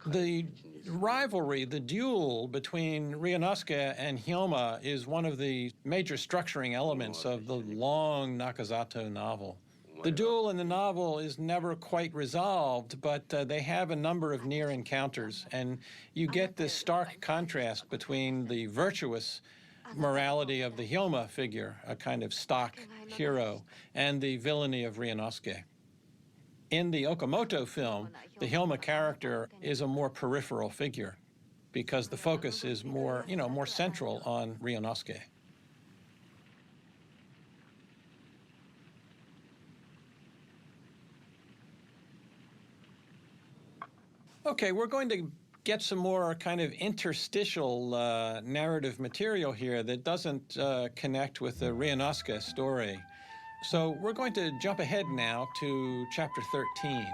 The rivalry, the duel between Ryunosuke and Hyoma is one of the major structuring elements of the long Nakazato novel. The duel in the novel is never quite resolved, but they have a number of near encounters, and you get this stark contrast between the virtuous morality of the Hyoma figure, a kind of stock hero, and the villainy of Ryunosuke. In the Okamoto film, the Hyoma character is a more peripheral figure because the focus is more, more central on Ryunosuke. Okay, we're going to get some more kind of interstitial narrative material here that doesn't connect with the Ryunosuke story. So we're going to jump ahead now to chapter 13.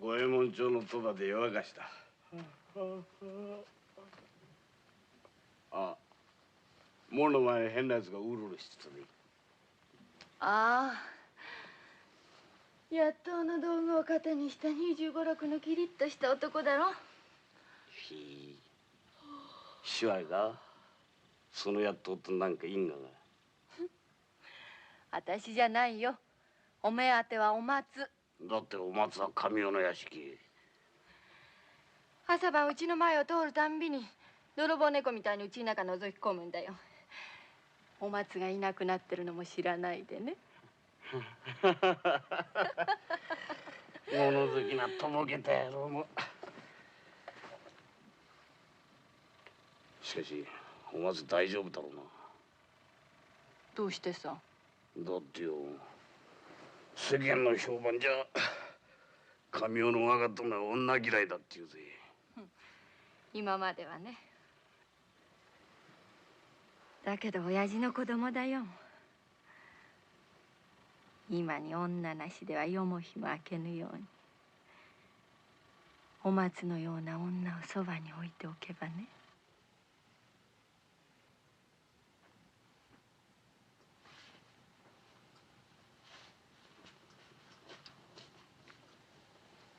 五右衛門町のそばで夜明かしだ。あ、門の前変なやつがうろうろしてたね。ああ、やっとあの道具を肩にした25、6のキリッとした男だろ。しわいかそのやっととなんか因果が。私じゃないよ。お目当てはお松。だってお松は神代の屋敷。朝晩うちの前を通るたんびに泥棒猫みたいにうちの中覗き込むんだよ。お松がいなくなってるのも知らないでね。物好きなとぼけた野郎も。しかしお松大丈夫だろうな。どうしてさ。だってよ、世間の評判じゃ神代の我が殿は女嫌いだって言うぜ。今まではね。だけど親父の子供だよ。今に女なしでは夜も日も明けぬようにお松のような女をそばに置いておけばね。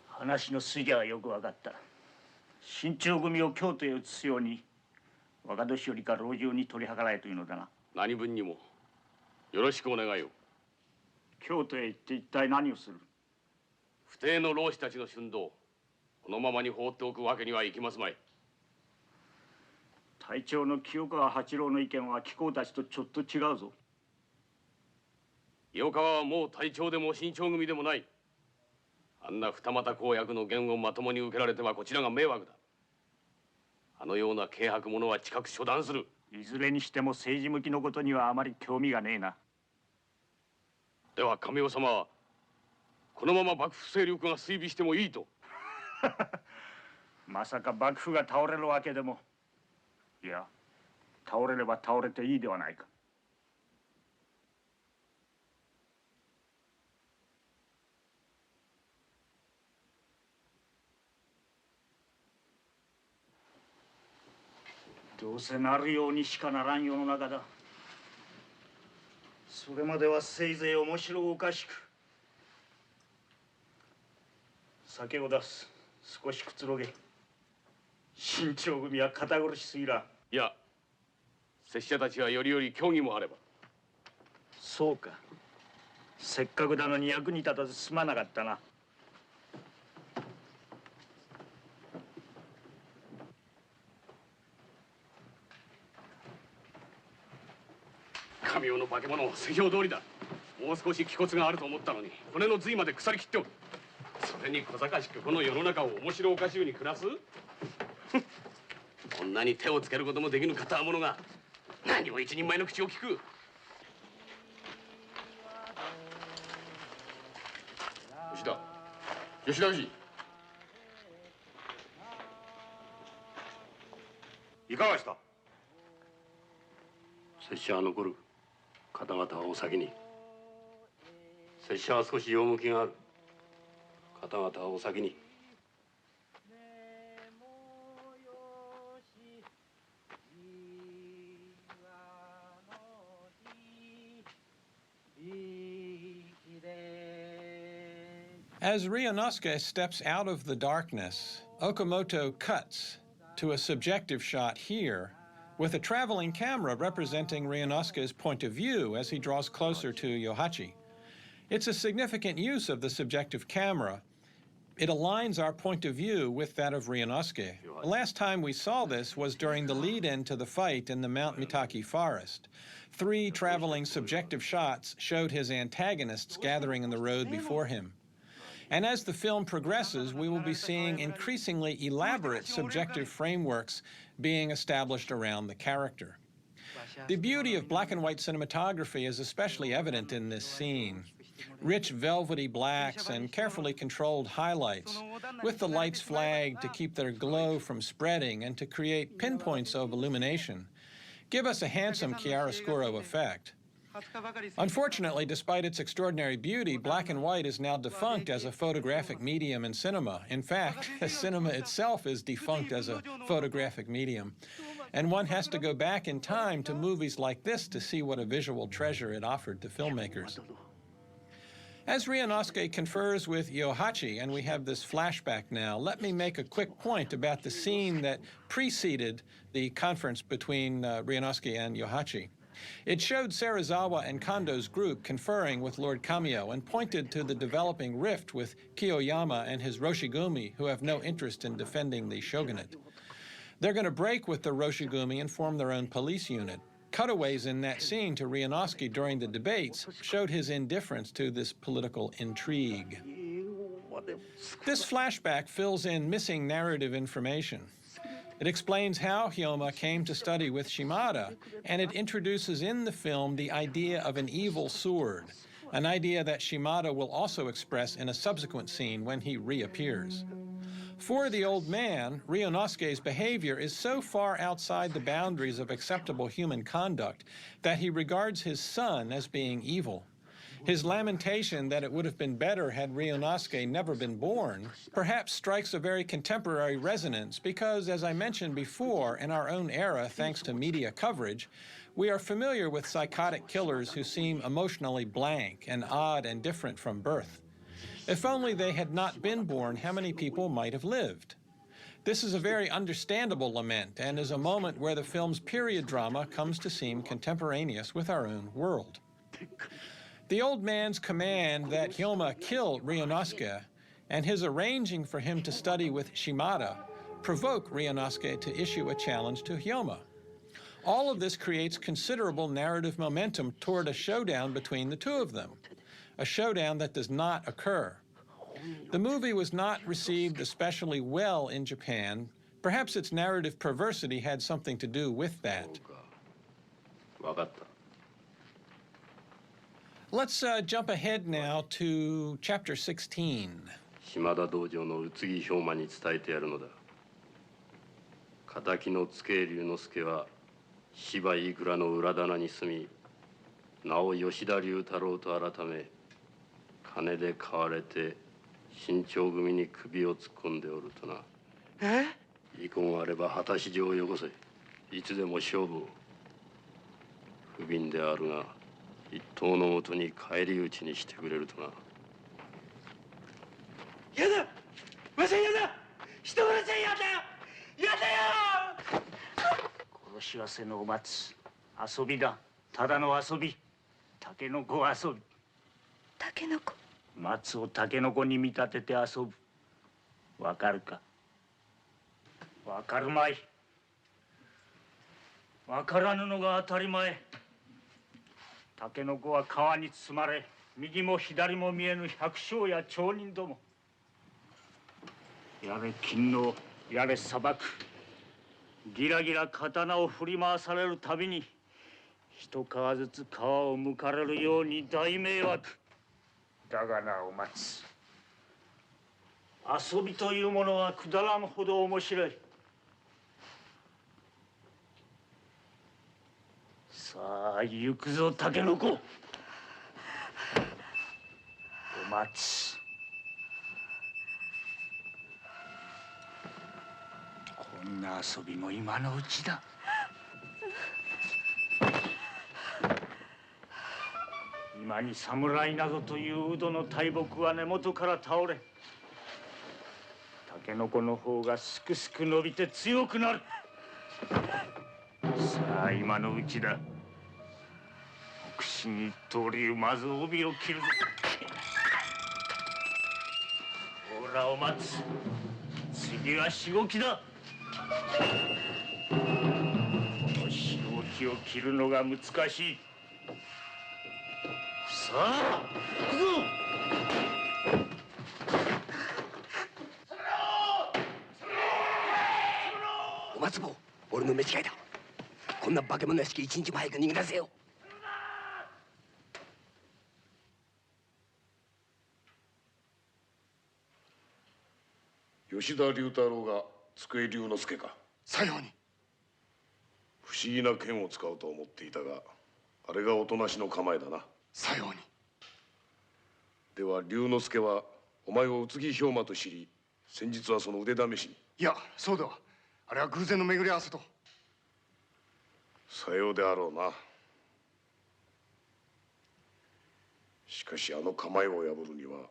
話の筋はよく分かった。新潮組を京都へ移すように若年寄りか老中に取り計らえというのだな。何分にもよろしくお願いを。京都へ行って一体何をする？不定の老子たちの春道、このままに放っておくわけにはいきますまい。隊長の清川八郎の意見は貴公たちとちょっと違うぞ。清川はもう隊長でも新潮組でもない。あんな二股公約の言をまともに受けられてはこちらが迷惑だ。あのような軽薄者は近く処断する。いずれにしても政治向きのことにはあまり興味がねえな。では神代様はこのまま幕府勢力が衰微してもいいと？まさか幕府が倒れるわけでも。いや、倒れれば倒れていいではないか。どうせなるようにしかならん世の中だ。それまではせいぜい面白おかしく。酒を出す。少しくつろげ。新潮組は堅苦しすぎら。いや、拙者たちはよりより協議もあれば。そうか。せっかくなのに役に立たずすまなかったな。神代の化け物は世評通りだ。もう少し気骨があると思ったのに骨の髄まで腐りきっておる。それに小賢しくこの世の中を面白おかしゅうに暮らす。こんなに手をつけることもできぬ片者が何を一人前の口を聞く。吉田氏、いかがした？拙者は残る。方々はお先に。拙者は少し用向きがある。方々はお先に。As Ryunosuke steps out of the darkness, Okamoto cuts to a subjective shot here with a traveling camera representing Ryunosuke's point of view as he draws closer to Yohachi. It's a significant use of the subjective camera. It aligns our point of view with that of Ryunosuke. The last time we saw this was during the lead-in to the fight in the Mount Mitaki forest. 3 traveling subjective shots showed his antagonists gathering in the road before him. And as the film progresses, we will be seeing increasingly elaborate subjective frameworks being established around the character. The beauty of black and white cinematography is especially evident in this scene. Rich velvety blacks and carefully controlled highlights, with the lights flagged to keep their glow from spreading and to create pinpoints of illumination, give us a handsome chiaroscuro effect. Unfortunately, despite its extraordinary beauty, black and white is now defunct as a photographic medium in cinema. In fact, cinema itself is defunct as a photographic medium. and one has to go back in time to movies like this to see what a visual treasure it offered to filmmakers. As Ryunosuke confers with Yohachi, and we have this flashback now, let me make a quick point about the scene that preceded the conference between Ryunosuke and Yohachi. It showed Serizawa and Kondo's group conferring with Lord Kamiyo and pointed to the developing rift with Kiyoyama and his Roshigumi, who have no interest in defending the shogunate. They're going to break with the Roshigumi and form their own police unit. Cutaways in that scene to Ryunosuke during the debates showed his indifference to this political intrigue. This flashback fills in missing narrative information. It explains how Hyoma came to study with Shimada, and it introduces in the film the idea of an evil sword, an idea that Shimada will also express in a subsequent scene when he reappears. For the old man, Ryunosuke's behavior is so far outside the boundaries of acceptable human conduct that he regards his son as being evil. His lamentation that it would have been better had Ryunosuke never been born perhaps strikes a very contemporary resonance because, as I mentioned before, in our own era, thanks to media coverage, we are familiar with psychotic killers who seem emotionally blank and odd and different from birth. If only they had not been born, how many people might have lived? This is a very understandable lament and is a moment where the film's period drama comes to seem contemporaneous with our own world. The old man's command that Hyoma kill Ryunosuke and his arranging for him to study with Shimada provoke Ryunosuke to issue a challenge to Hyoma. All of this creates considerable narrative momentum toward a showdown between the two of them, a showdown that does not occur. The movie was not received especially well in Japan. Perhaps its narrative perversity had something to do with that. Let's jump ahead now to chapter 16. 島田道場の宇津木兵馬に伝えてやるのだ。敵の津慶龍之介は芝井倉の裏棚に住み、名を吉田龍太郎と改め、金で買われて新潮組に首を突っ込んでおるとな。遺恨があれば果たし状をよこせ。いつでも勝負を。不憫であるが、一刀のもとに返り討ちにしてくれるとな。やだ、わしはやだ、人殺しはやだ、やだよ。殺しはせのお松、遊びだ、ただの遊び、タケノコ遊び。タケノコ。松をタケノコに見立てて遊ぶ。わかるか。わかるまい。わからぬのが当たり前。タケノコは川に包まれ、右も左も見えぬ百姓や町人ども。やれ勤王、やれ裁く。ギラギラ刀を振り回されるたびに、一皮ずつ皮をむかれるように大迷惑。だがなお松、遊びというものはくだらんほど面白い。さあ行くぞタケノコ。お松、こんな遊びも今のうちだ。今に侍などというウドの大木は根元から倒れ、タケノコの方がすくすく伸びて強くなる。さあ今のうちだ。串に通りまず帯を切るぞ。ほらお松、次はしごきだ。このしごきを切るのが難しい。さあ行くぞ。お松坊、俺の目違いだ。こんな化け物屋敷一日も早く逃げ出せよ。吉田龍太郎が机龍之介か。さように。不思議な剣を使うと思っていたが、あれがおとなしの構えだな。さように。では龍之介はお前を宇津木兵馬と知り、先日はその腕試しに。いや、そうでは。あれは偶然の巡り合わせと。さようであろうな。しかしあの構えを破るには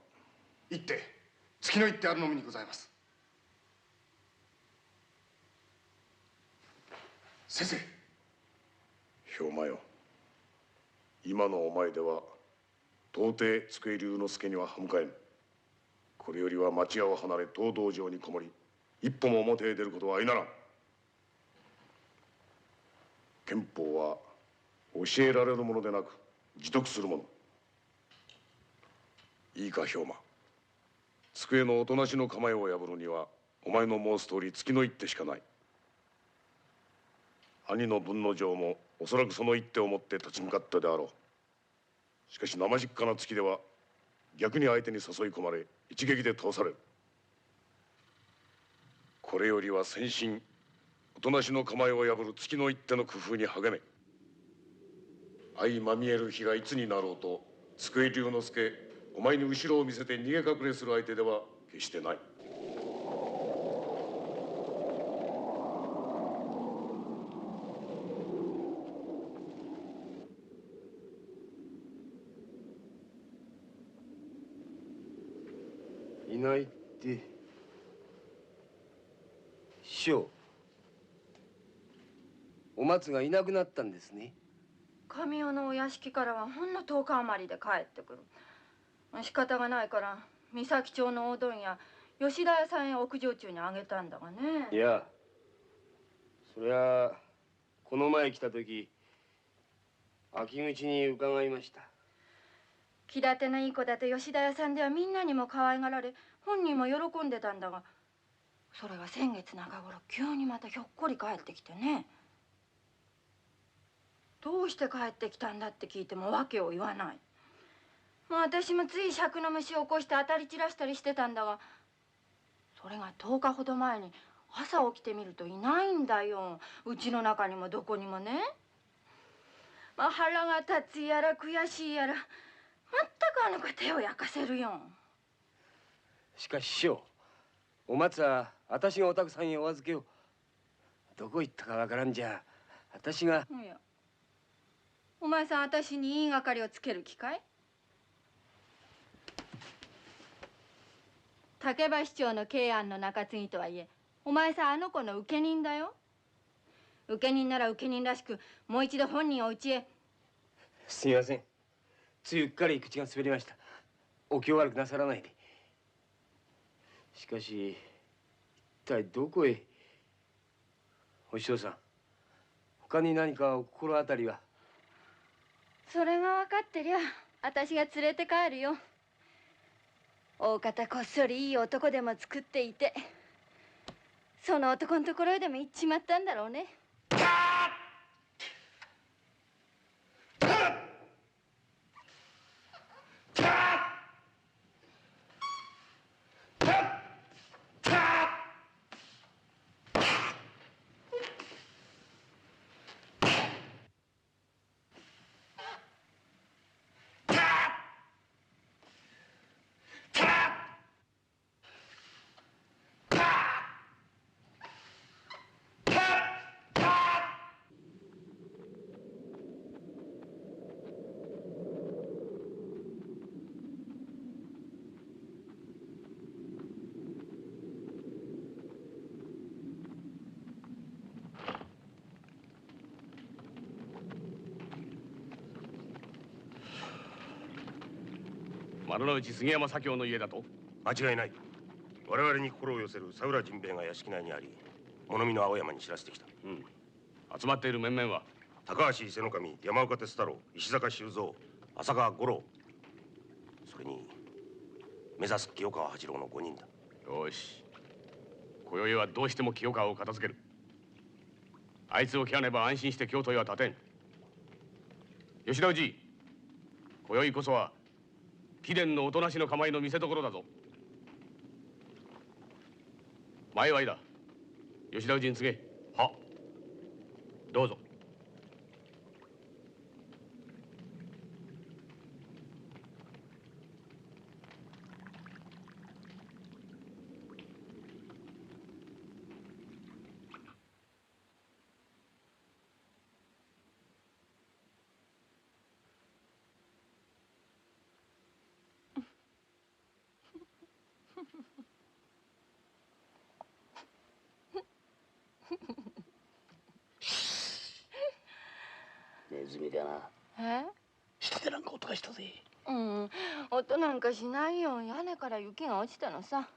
一手、月の一手あるのみにございます。先生。兵馬よ、今のお前では到底机龍之介には歯向かえぬ。これよりは町屋を離れ東道場にこもり、一歩も表へ出ることはあいならん。憲法は教えられるものでなく自得するもの。いいか兵馬、机のおとなしの構えを破るにはお前の申す通り月の一手しかない。兄の文之丞もおそらくその一手をもって立ち向かったであろう。しかし生実家な月では逆に相手に誘い込まれ一撃で倒される。これよりは先進おとなしの構えを破る月の一手の工夫に励め。相まみえる日がいつになろうと机龍之介、お前に後ろを見せて逃げ隠れする相手では決してない。いないって師匠、お松がいなくなったんですね。神代のお屋敷からはほんの10日余りで帰ってくる。仕方がないから三崎町のお問屋吉田屋さんへ屋上中にあげたんだがね。いや、そりゃこの前来た時秋口に伺いました。気立てのいい子だと吉田屋さんではみんなにも可愛がられ、本人も喜んでたんだが、それが先月中頃急にまたひょっこり帰ってきてね。どうして帰ってきたんだって聞いても訳を言わない。もう私もつい尺の虫を起こして当たり散らしたりしてたんだが、それが10日ほど前に朝起きてみるといないんだよ。うちの中にもどこにもね。まあ腹が立つやら悔しいやら、まったくあの子手を焼かせるよ。しかし師匠、お松は私がお宅さんへお預けを。どこ行ったかわからんじゃ私が。いや、お前さん私に言いがかりをつける気かい？竹橋町の慶安の中継ぎとはいえ、お前さんあの子の請人だよ。請人なら請人らしくもう一度本人を家へ。すみません、ついうっかり口が滑りました。お気を悪くなさらないで。しかし一体どこへ。お師匠さん、他に何かお心当たりは。それが分かってりゃ私が連れて帰るよ。大方こっそりいい男でも作っていて、その男のところへでも行っちまったんだろうね。丸の内杉山左京の家だと？間違いない。我々に心を寄せる佐浦甚兵衛が屋敷内にあり、物見の青山に知らせてきた。集まっている面々は高橋伊勢守、山岡鉄太郎、石坂修三、浅川五郎、それに目指す清川八郎の5人だ。よし、今宵はどうしても清川を片付ける。あいつを切らねば安心して京都へは立てん。吉田氏、今宵こそは貴殿のおとなしの構えの見せ所だぞ。前はだ。吉田氏に告げ。は。どうぞ。ネズミだな。え？下でなんか音がしたぜ。うん、音なんかしないよ。屋根から雪が落ちたのさ。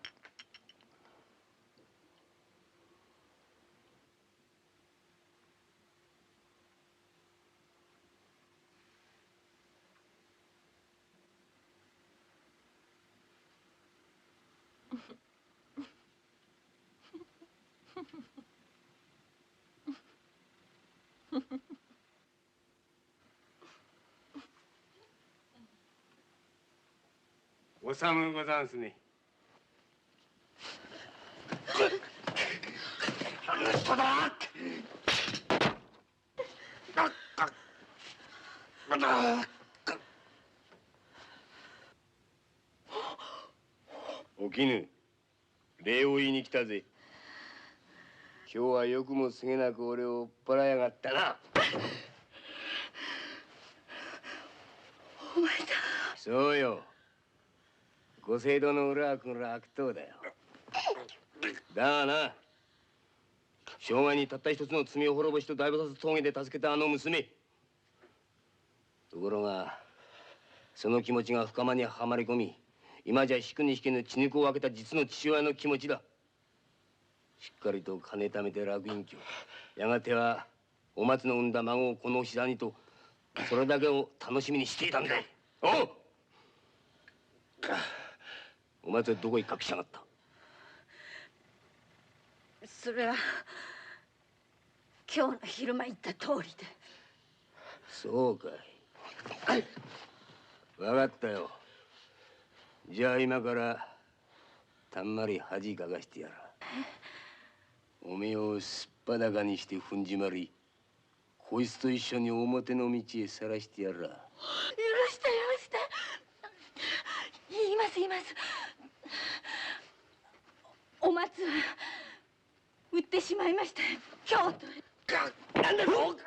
お寒うござんすね。お絹、礼を言いに来たぜ。今日はよくもすげなく俺を追っ払いやがったな。お前さん。そうよ。ご聖堂の裏はくんら悪党だよ。だがな、生涯にたった一つの罪を滅ぼしと大菩薩峠で助けたあの娘。ところが、その気持ちが深間にはまり込み、今じゃ引くに引けぬ血肉を分けた実の父親の気持ちだ。しっかりと金貯めて楽隠居。やがてはお松の産んだ孫をこの膝にと、それだけを楽しみにしていたんだ。おう！お松はどこへ隠しやがった？それは今日の昼間言った通りで。そうかい。分かったよ。じゃあ今からたんまり恥かかしてやら。おめえをすっぱだかにして踏んじまり、こいつと一緒に表の道へさらしてやら。許して許して。言います言います。お松は売ってしまいました。京都へ。なんだと？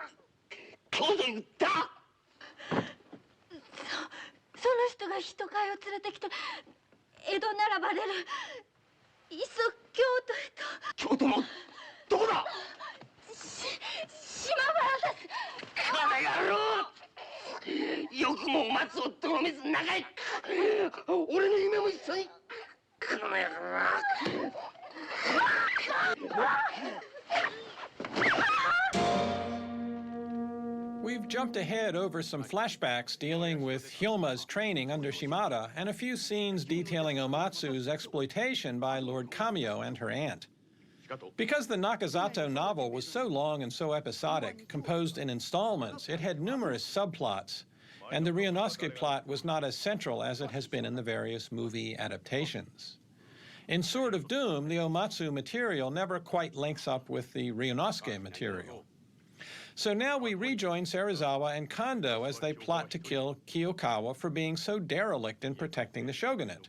京都へ売った？その人が人買いを連れてきて江戸ならばれる。いっそ京都へと。京都のどこだ？島原です。この野郎！よくもお松を泥水の中へ。俺の夢も一緒に。この野郎！We've jumped ahead over some flashbacks dealing with Hyuma's training under Shimada and a few scenes detailing Omatsu's exploitation by Lord Kamio and her aunt. Because the Nakazato novel was so long and so episodic, composed in installments, it had numerous subplots, and the Ryunosuke plot was not as central as it has been in the various movie adaptations. In Sword of Doom, the Omatsu material never quite links up with the Ryunosuke material. So now we rejoin Serizawa and Kondo as they plot to kill Kiyokawa for being so derelict in protecting the shogunate.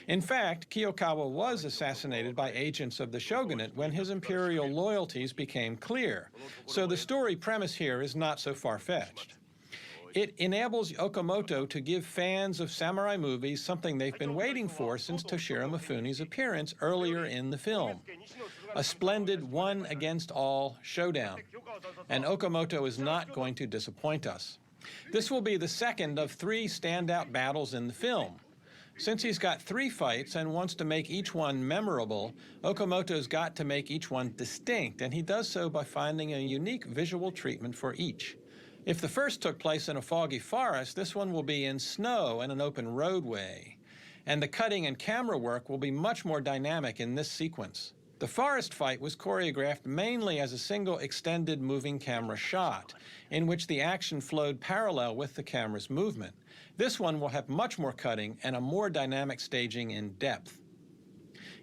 In fact, Kiyokawa was assassinated by agents of the shogunate when his imperial loyalties became clear, so the story premise here is not so far-fetched. It enables Okamoto to give fans of samurai movies something they've been waiting for since Toshiro Mifune's appearance earlier in the film. A splendid one-against-all showdown. And Okamoto is not going to disappoint us. This will be the second of 3 standout battles in the film. Since he's got 3 fights and wants to make each one memorable, Okamoto's got to make each one distinct, and he does so by finding a unique visual treatment for each. If the first took place in a foggy forest, this one will be in snow and an open roadway. And the cutting and camera work will be much more dynamic in this sequence. The forest fight was choreographed mainly as a single extended moving camera shot, in which the action flowed parallel with the camera's movement. This one will have much more cutting and a more dynamic staging in depth.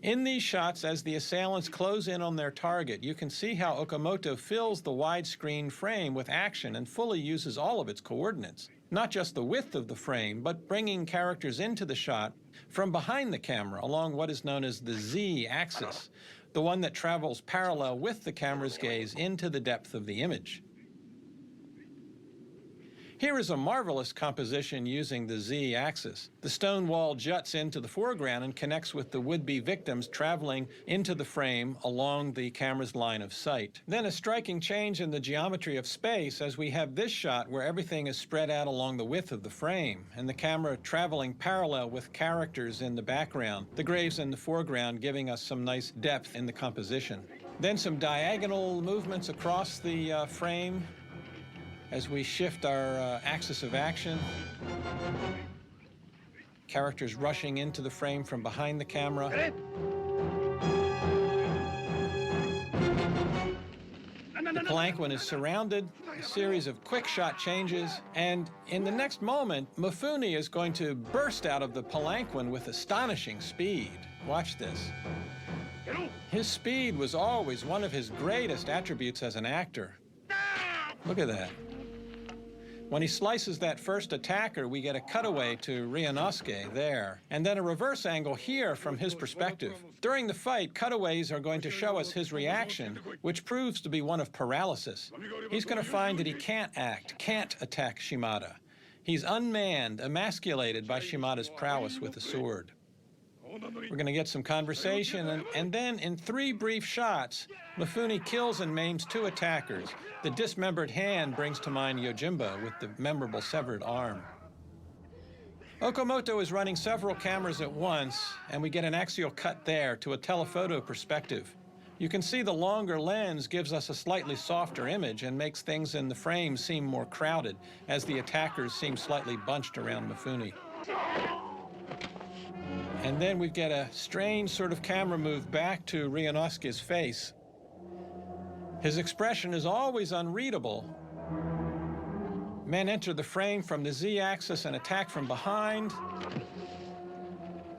In these shots, as the assailants close in on their target, you can see how Okamoto fills the widescreen frame with action and fully uses all of its coordinates. Not just the width of the frame, but bringing characters into the shot from behind the camera along what is known as the Z-axis, the one that travels parallel with the camera's gaze into the depth of the image. Here is a marvelous composition using the Z-axis. The stone wall juts into the foreground and connects with the would-be victims traveling into the frame along the camera's line of sight. Then a striking change in the geometry of space as we have this shot where everything is spread out along the width of the frame and the camera traveling parallel with characters in the background, the graves in the foreground giving us some nice depth in the composition. Then some diagonal movements across the frame as we shift our axis of action. Characters rushing into the frame from behind the camera. The palanquin is surrounded, a series of quick shot changes, and in the next moment, Mifune is going to burst out of the palanquin with astonishing speed. Watch this. His speed was always one of his greatest attributes as an actor. Look at that. When he slices that first attacker, we get a cutaway to Ryunosuke there, and then a reverse angle here from his perspective. During the fight, cutaways are going to show us his reaction, which proves to be one of paralysis. He's going to find that he can't act, can't attack Shimada. He's unmanned, emasculated by Shimada's prowess with the sword. We're going to get some conversation, and then in 3 brief shots, Mifune kills and maims 2 attackers. The dismembered hand brings to mind Yojimbo with the memorable severed arm. Okamoto is running several cameras at once, and we get an axial cut there to a telephoto perspective. You can see the longer lens gives us a slightly softer image and makes things in the frame seem more crowded, as the attackers seem slightly bunched around Mifune. And then we get a strange sort of camera move back to Ryunosuke's face. His expression is always unreadable. Men enter the frame from the Z-axis and attack from behind.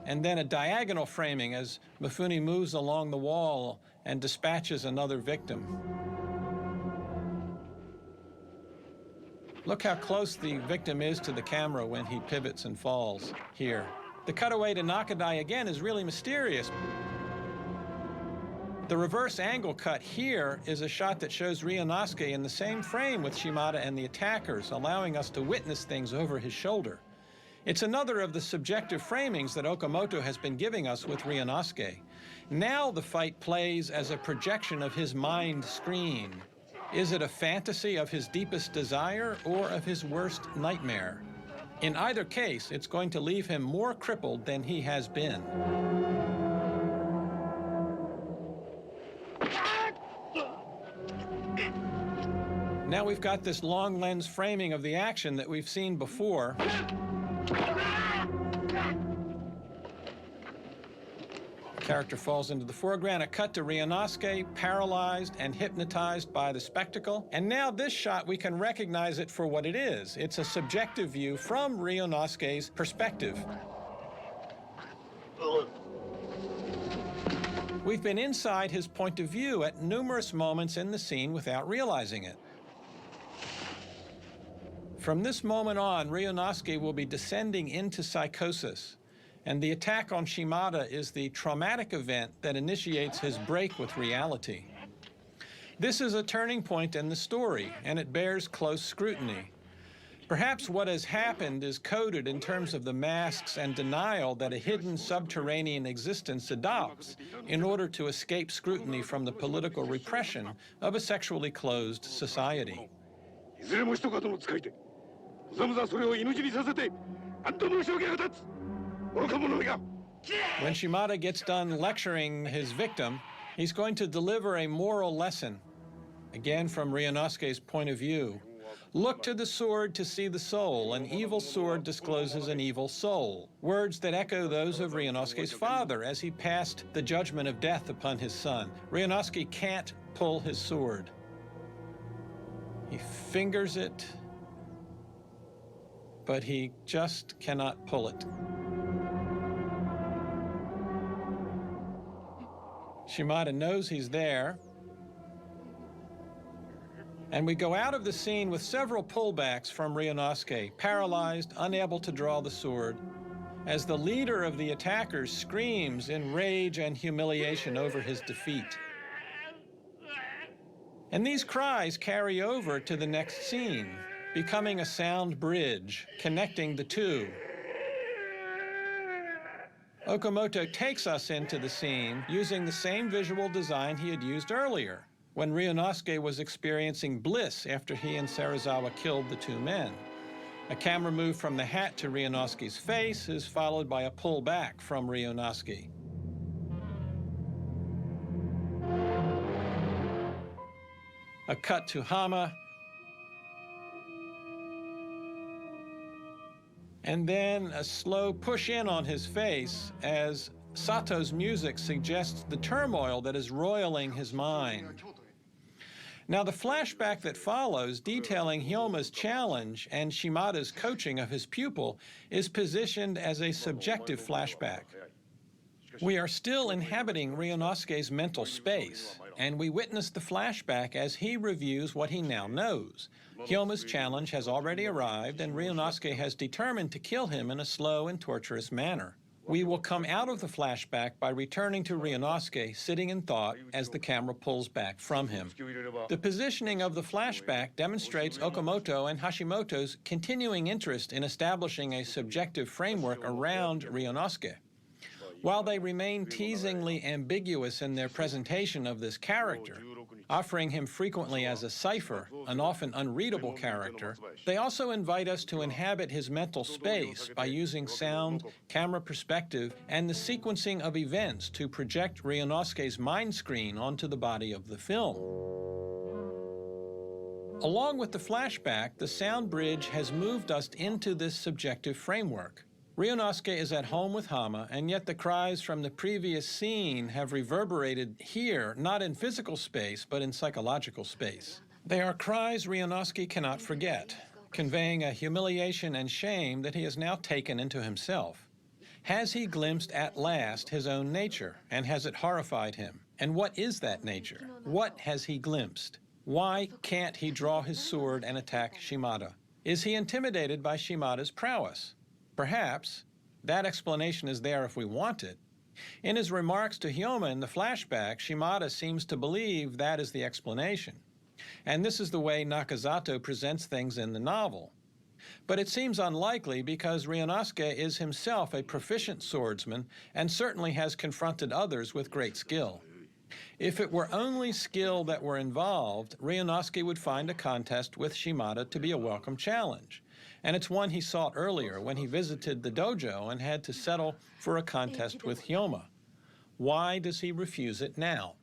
And then a diagonal framing as Mifune moves along the wall and dispatches another victim. Look how close the victim is to the camera when he pivots and falls here. The cutaway to Nakadai again is really mysterious. The reverse angle cut here is a shot that shows Ryunosuke in the same frame with Shimada and the attackers, allowing us to witness things over his shoulder. It's another of the subjective framings that Okamoto has been giving us with Ryunosuke. Now the fight plays as a projection of his mind screen. Is it a fantasy of his deepest desire or of his worst nightmare? In either case, it's going to leave him more crippled than he has been. Now we've got this long lens framing of the action that we've seen before. Character falls into the foreground, a cut to Ryunosuke, paralyzed and hypnotized by the spectacle. And now this shot, we can recognize it for what it is. It's a subjective view from Ryunosuke's perspective. We've been inside his point of view at numerous moments in the scene without realizing it. From this moment on, Ryunosuke will be descending into psychosis. And the attack on Shimada is the traumatic event that initiates his break with reality. This is a turning point in the story, and it bears close scrutiny. Perhaps what has happened is coded in terms of the masks and denial that a hidden subterranean existence adopts in order to escape scrutiny from the political repression of a sexually closed society. When Shimada gets done lecturing his victim, he's going to deliver a moral lesson, again from Ryunosuke's point of view. Look to the sword to see the soul. An evil sword discloses an evil soul. Words that echo those of Ryunosuke's father as he passed the judgment of death upon his son. Ryunosuke can't pull his sword. He fingers it, but he just cannot pull it. Shimada knows he's there. And we go out of the scene with several pullbacks from Ryunosuke, paralyzed, unable to draw the sword, as the leader of the attackers screams in rage and humiliation over his defeat. And these cries carry over to the next scene. becoming a sound bridge connecting the two. Okamoto takes us into the scene using the same visual design he had used earlier, when Ryunosuke was experiencing bliss after he and Serizawa killed the two men. A camera move from the hat to Ryunosuke's face is followed by a pull back from Ryunosuke. A cut to Hama, and then a slow push in on his face as Sato's music suggests the turmoil that is roiling his mind. Now, the flashback that follows, detailing Hyoma's challenge and Shimada's coaching of his pupil, is positioned as a subjective flashback. We are still inhabiting Ryunosuke's mental space, and we witness the flashback as he reviews what he now knows. Hyoma's challenge has already arrived, and Ryunosuke has determined to kill him in a slow and torturous manner. We will come out of the flashback by returning to Ryunosuke sitting in thought as the camera pulls back from him. The positioning of the flashback demonstrates Okamoto and Hashimoto's continuing interest in establishing a subjective framework around Ryunosuke. While they remain teasingly ambiguous in their presentation of this character, offering him frequently as a cipher, an often unreadable character, they also invite us to inhabit his mental space by using sound, camera perspective, and the sequencing of events to project Ryunosuke's mind screen onto the body of the film. Along with the flashback, the sound bridge has moved us into this subjective framework. Ryunosuke is at home with Hama, and yet the cries from the previous scene have reverberated here, not in physical space, but in psychological space. They are cries Ryunosuke cannot forget, conveying a humiliation and shame that he has now taken into himself. Has he glimpsed at last his own nature, and has it horrified him? And what is that nature? What has he glimpsed? Why can't he draw his sword and attack Shimada? Is he intimidated by Shimada's prowess? Perhaps. That explanation is there if we want it. In his remarks to Hyoma in the flashback, Shimada seems to believe that is the explanation. And this is the way Nakazato presents things in the novel. But it seems unlikely because Ryunosuke is himself a proficient swordsman and certainly has confronted others with great skill. If it were only skill that were involved, Ryunosuke would find a contest with Shimada to be a welcome challenge. And it's one he sought earlier when he visited the dojo and had to settle for a contest with Hyoma. Why does he refuse it now?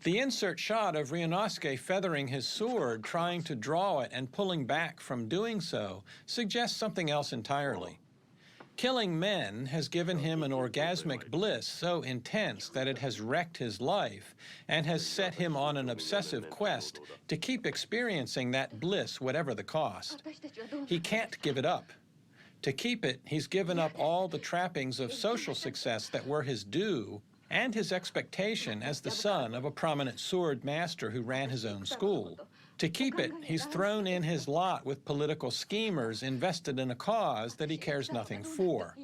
The insert shot of Ryunosuke feathering his sword, trying to draw it and pulling back from doing so, suggests something else entirely. Killing men has given him an orgasmic bliss so intense that it has wrecked his life and has set him on an obsessive quest to keep experiencing that bliss whatever the cost. He can't give it up. To keep it, he's given up all the trappings of social success that were his due and his expectation as the son of a prominent sword master who ran his own school. To keep it, he's thrown in his lot with political schemers invested in a cause that he cares nothing for.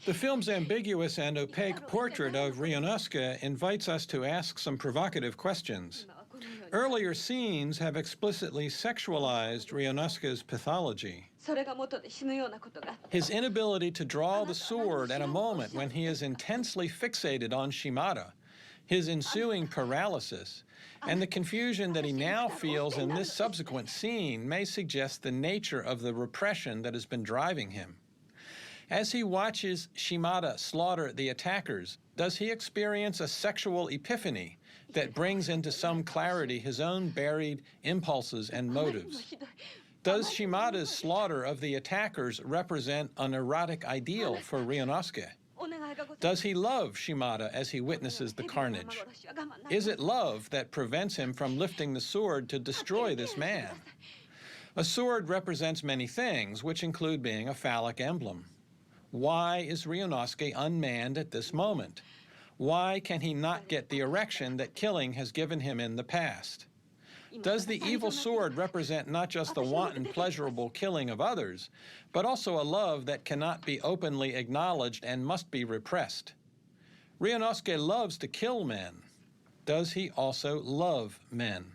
The film's ambiguous and opaque portrait of Ryunosuke invites us to ask some provocative questions. Earlier scenes have explicitly sexualized Ryunosuke's pathology. His inability to draw the sword at a moment when he is intensely fixated on Shimada, his ensuing paralysis, and the confusion that he now feels in this subsequent scene may suggest the nature of the repression that has been driving him. As he watches Shimada slaughter the attackers, does he experience a sexual epiphany that brings into some clarity his own buried impulses and motives? Does Shimada's slaughter of the attackers represent an erotic ideal for Ryunosuke? Does he love Shimada as he witnesses the carnage? Is it love that prevents him from lifting the sword to destroy this man? A sword represents many things, which include being a phallic emblem. Why is Ryunosuke unmanned at this moment? Why can he not get the erection that killing has given him in the past? Does the evil sword represent not just the wanton, pleasurable killing of others, but also a love that cannot be openly acknowledged and must be repressed? Ryunosuke loves to kill men. Does he also love men?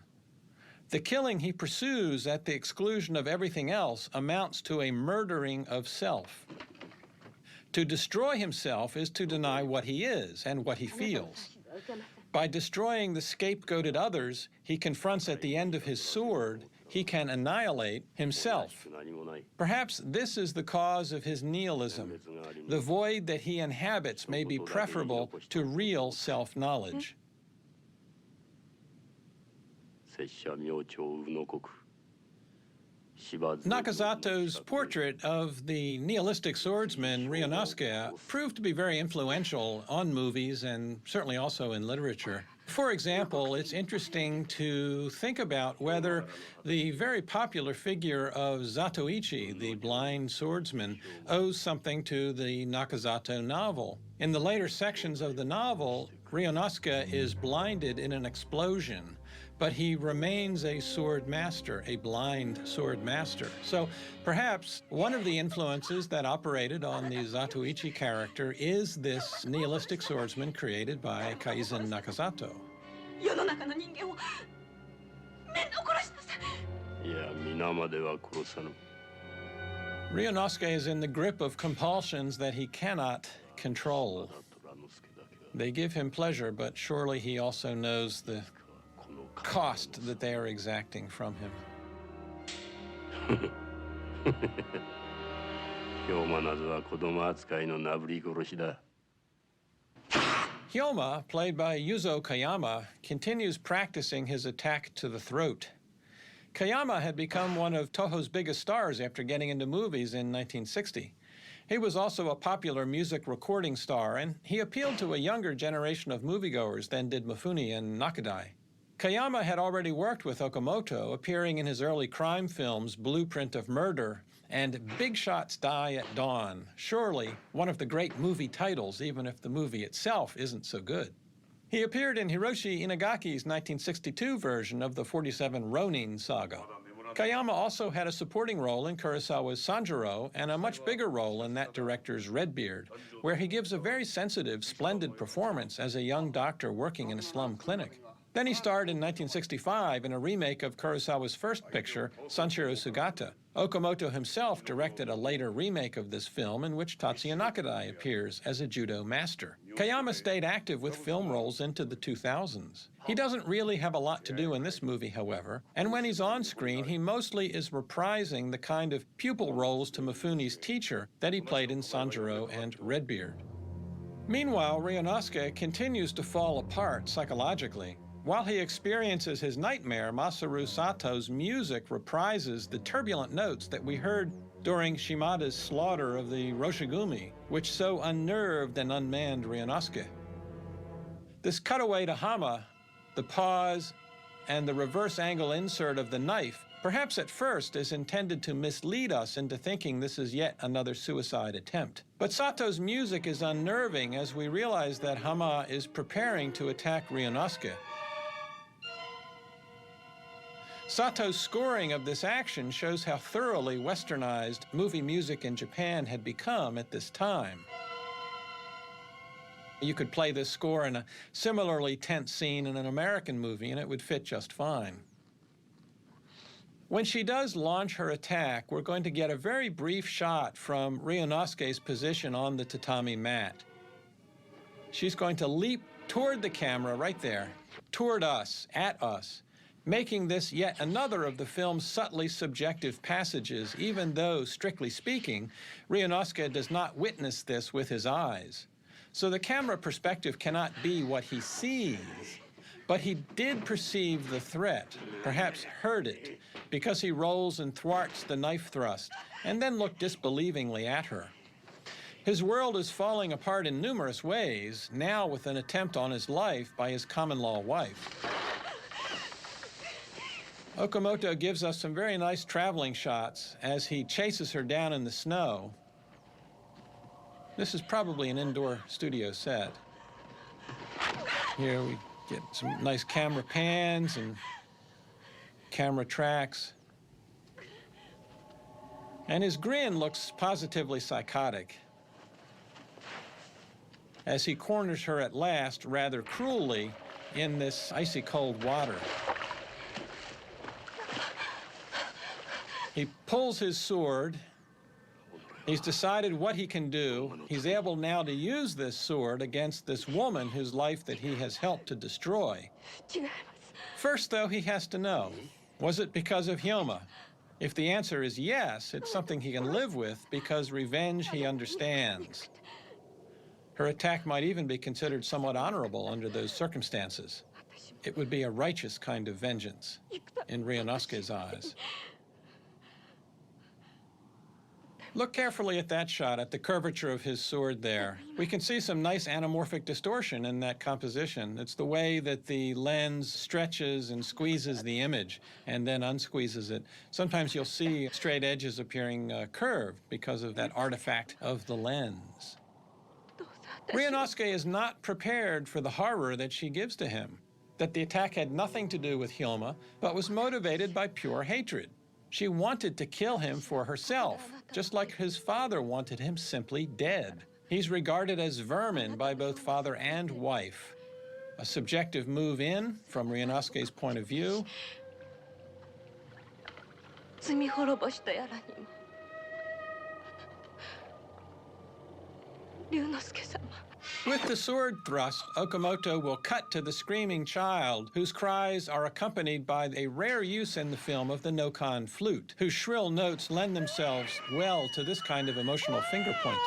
The killing he pursues at the exclusion of everything else amounts to a murdering of self. To destroy himself is to deny what he is and what he feels. By destroying the scapegoated others he confronts at the end of his sword, he can annihilate himself. Perhaps this is the cause of his nihilism. The void that he inhabits may be preferable to real self-knowledge. Nakazato's portrait of the nihilistic swordsman Ryunosuke proved to be very influential on movies and certainly also in literature. For example, it's interesting to think about whether the very popular figure of Zatoichi, the blind swordsman, owes something to the Nakazato novel. In the later sections of the novel, Ryunosuke is blinded in an explosion, but he remains a sword master, a blind sword master. So perhaps one of the influences that operated on the Zatoichi character is this nihilistic swordsman created by Kaizen Nakazato. Ryunosuke is in the grip of compulsions that he cannot control. They give him pleasure, but surely he also knows the cost that they are exacting from him. Hyoma, played by Yuzo Kayama, continues practicing his attack to the throat. Kayama had become one of Toho's biggest stars after getting into movies in 1960. He was also a popular music recording star, and he appealed to a younger generation of moviegoers than did Mifune and Nakadai. Kayama had already worked with Okamoto, appearing in his early crime films Blueprint of Murder and Big Shots Die at Dawn. Surely one of the great movie titles, even if the movie itself isn't so good. He appeared in Hiroshi Inagaki's 1962 version of the 47 Ronin saga. Kayama also had a supporting role in Kurosawa's Sanjuro and a much bigger role in that director's Redbeard, where he gives a very sensitive, splendid performance as a young doctor working in a slum clinic. Then he starred in 1965 in a remake of Kurosawa's first picture, Sanshiro Sugata. Okamoto himself directed a later remake of this film in which Tatsuya Nakadai appears as a judo master. Kayama stayed active with film roles into the 2000s. He doesn't really have a lot to do in this movie, however, and when he's on screen, he mostly is reprising the kind of pupil roles to Mifune's teacher that he played in Sanjuro and Redbeard. Meanwhile, Ryunosuke continues to fall apart psychologically. While he experiences his nightmare, Masaru Sato's music reprises the turbulent notes that we heard during Shimada's slaughter of the Roshigumi, which so unnerved and unmanned Ryunosuke. This cutaway to Hama, the pause, and the reverse angle insert of the knife, perhaps at first is intended to mislead us into thinking this is yet another suicide attempt. But Sato's music is unnerving as we realize that Hama is preparing to attack Ryunosuke. Sato's scoring of this action shows how thoroughly westernized movie music in Japan had become at this time. You could play this score in a similarly tense scene in an American movie and it would fit just fine. When she does launch her attack, we're going to get a very brief shot from Ryunosuke's position on the tatami mat. She's going to leap toward the camera right there, toward us, at us, making this yet another of the film's subtly subjective passages, even though, strictly speaking, Ryunosuke does not witness this with his eyes. So the camera perspective cannot be what he sees, but he did perceive the threat, perhaps heard it, because he rolls and thwarts the knife thrust, and then looked disbelievingly at her. His world is falling apart in numerous ways, now with an attempt on his life by his common-law wife. Okamoto gives us some very nice traveling shots as he chases her down in the snow. This is probably an indoor studio set. Here we get some nice camera pans and camera tracks. And his grin looks positively psychotic as he corners her at last rather cruelly in this icy cold water. He pulls his sword. He's decided what he can do. He's able now to use this sword against this woman whose life that he has helped to destroy. First, though, he has to know, was it because of Hyoma? If the answer is yes, it's something he can live with because revenge he understands. Her attack might even be considered somewhat honorable under those circumstances. It would be a righteous kind of vengeance in Ryunosuke's eyes. Look carefully at that shot, at the curvature of his sword there. We can see some nice anamorphic distortion in that composition. It's the way that the lens stretches and squeezes the image and then unsqueezes it. Sometimes you'll see straight edges appearing curved because of that artifact of the lens. Ryunosuke is not prepared for the horror that she gives to him, that the attack had nothing to do with Hyoma, but was motivated by pure hatred. She wanted to kill him for herself, just like his father wanted him simply dead. He's regarded as vermin by both father and wife. A subjective move in, from Ryunosuke's point of view. With the sword thrust, Okamoto will cut to the screaming child, whose cries are accompanied by a rare use in the film of the no-con flute, whose shrill notes lend themselves well to this kind of emotional finger-pointing.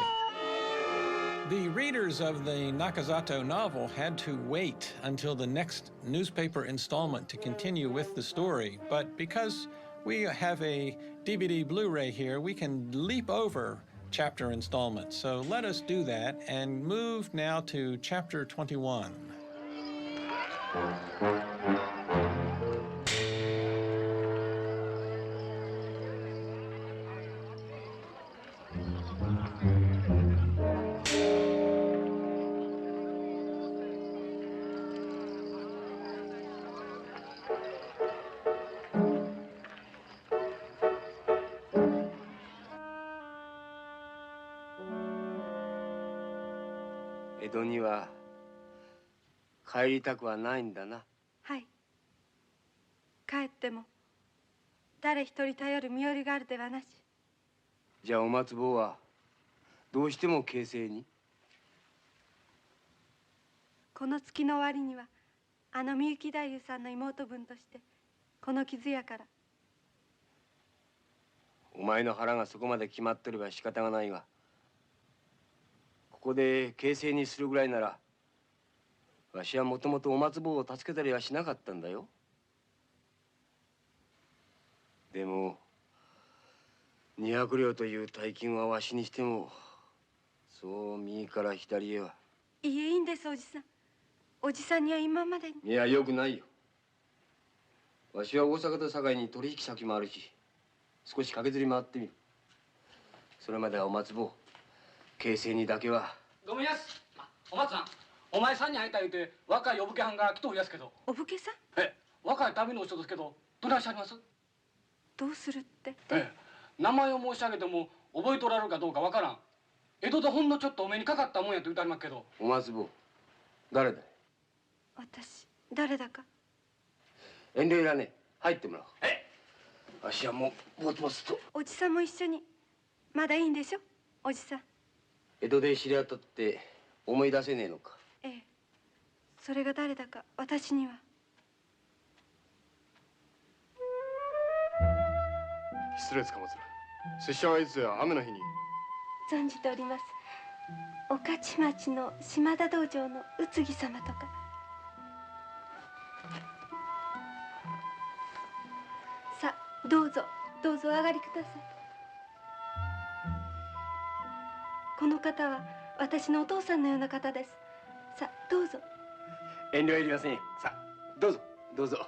The readers of the Nakazato novel had to wait until the next newspaper installment to continue with the story, but because we have a DVD Blu-ray here, we can leap over chapter installments. So let us do that and move now to chapter 21.江戸には帰りたくはないんだな。はい。帰っても誰一人頼る身寄りがあるではなし。じゃあお松坊はどうしても京成に？この月の終わりにはあのみゆき太夫さんの妹分としてこの傷やから。お前の腹がそこまで決まってれば仕方がないが、ここで京成にするぐらいならわしはもともとお松坊を助けたりはしなかったんだよ。でも200両という大金はわしにしてもそう右から左へは。いいえ、いいんです、おじさん。おじさんには今までに。いや、よくないよ。わしは大阪と堺に取引先もあるし、少し駆けずり回ってみる。それまではお松坊、京成にだけは。ごめんやす。お松さん、お前さんに会いたい言うて若いお武家はんが来とるやすけど。お武家さん？若い旅の人ですけど、どないしゃります？どうするって？名前を申し上げても覚えとられるかどうかわからん。江戸でほんのちょっとお目にかかったもんやと言うてありますけど。お松坊、誰だい？私、誰だか。遠慮いらねえ。入ってもらおう。わしはもうぼつぼつと。おじさんも一緒に。まだいいんでしょ、おじさん。江戸で知り合ったって思い出せねえのか。ええ。それが誰だか私には。失礼つかまつる。拙者はいつや雨の日に。存じております。御徒町の島田道場の宇津木様とか。さあ、どうぞどうぞお上がりください。この方は私のお父さんのような方です。さあ、どうぞ。遠慮いりません。さあ、どうぞどうぞ。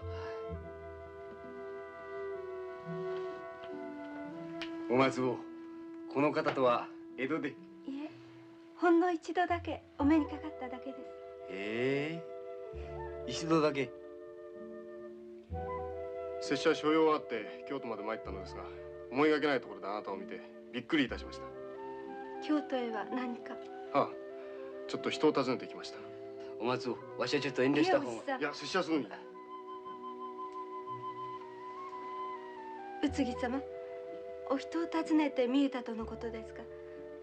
お松坊、この方とは江戸で。いえ、ほんの一度だけお目にかかっただけです。一度だけ。拙者所用があって京都まで参ったのですが、思いがけないところであなたを見てびっくりいたしました。京都へは何か？はあ、ちょっと人を訪ねてきました。お松坊、わしはちょっと遠慮した方が。いや、拙者はすぐに。宇津木様、お人を訪ねて見えたとのことですが、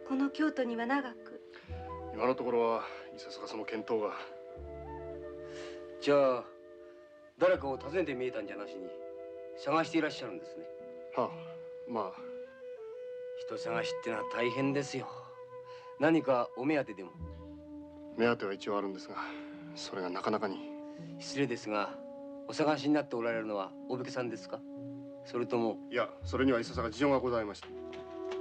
この京都には長く。今のところはいささかその見当が。じゃあ誰かを訪ねて見えたんじゃなしに探していらっしゃるんですね。はあ、まあ。人探しってのは大変ですよ。何かお目当てでも？目当ては一応あるんですが、それがなかなかに。失礼ですが、お探しになっておられるのはお武家さんですか？それとも。いや、それにはいささか事情がございました。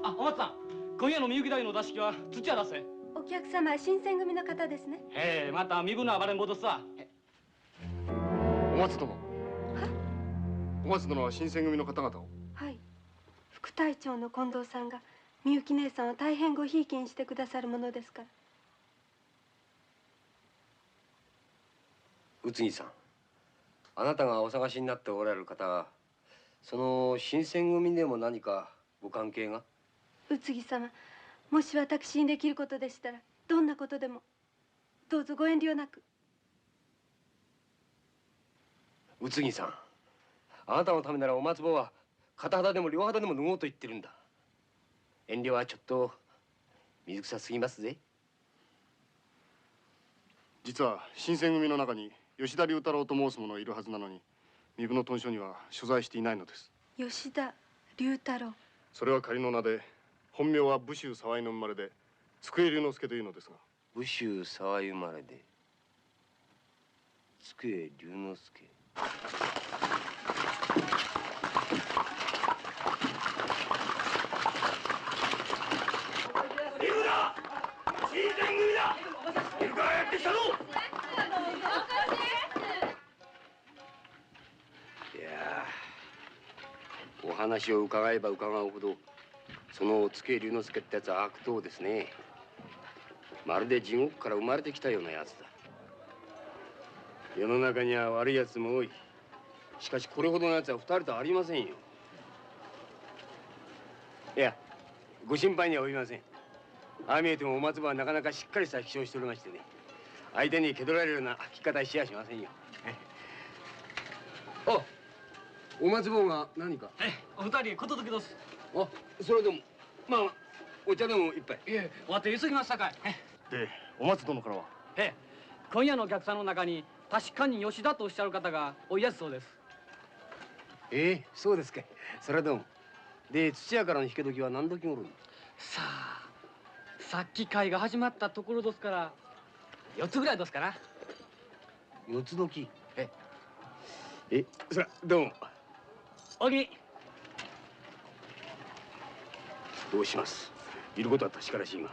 あ、お松さん、今夜のみゆき台の座敷は土屋だせ。お客様は新選組の方ですね。へえ、また身分の暴れん戻すわ。お松殿。お松殿は新選組の方々を。はい。副隊長の近藤さんがみゆき姉さんを大変ごひいきにしてくださるものですから。宇津木さん、あなたがお探しになっておられる方はその新選組でも何かご関係が？宇津木様、もし私にできることでしたらどんなことでもどうぞご遠慮なく。宇津木さん、あなたのためならお松坊は片肌でも両肌でも脱ごうと言ってるんだ。遠慮はちょっと水臭すぎますぜ。実は新選組の中に吉田龍太郎と申す者がいるはずなのに、壬生の屯所には所在していないのです。吉田龍太郎。それは仮の名で、本名は武州沢井の生まれで机龍之介というのですが。武州沢井生まれで机龍之介。行くな！新選組だ！いるからやってきたぞ！いやお話を伺えば伺うほどその机龍之介ってやつは悪党ですね。まるで地獄から生まれてきたようなやつだ。世の中には悪いやつも多い。しかしこれほどのやつは二人とありませんよ。いや、ご心配には及びません。ああ見えてもお松葉はなかなかしっかりした気性しておりましてね、相手に蹴取られるような聞き方しやしませんよ。あ、お松坊が何か？お二人ことどきどす。あ、それでもまあお茶でも一杯。いえ、わて急ぎましたかい。で、お松殿からは？今夜のお客さんの中に確かに吉田とおっしゃる方がおいやすそうです。そうですか。それはどうも。で、土屋からの引け時は何時頃に？さあ、さっき会が始まったところですから4つぐらいですかな。4つ時？それはどうも。おぎ。どうします？いることは確からしいが。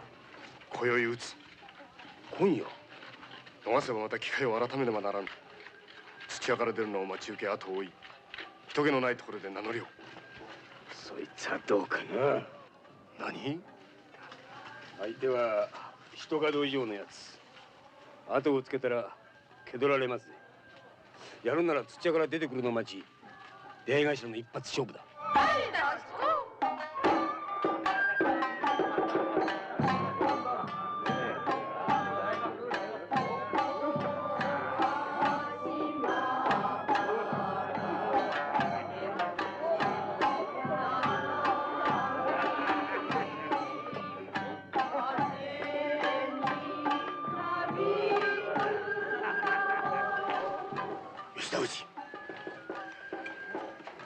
今宵打つ。今夜？逃せばまた機会を改めねばならぬ。土屋から出るのを待ち受け後を追い、人気のないところで名乗りを。そいつはどうかな。何？相手は人角以上のやつ。後をつけたら蹴取られますぜ。やるなら土屋から出てくるのを待ち、出会い頭の一発勝負だ。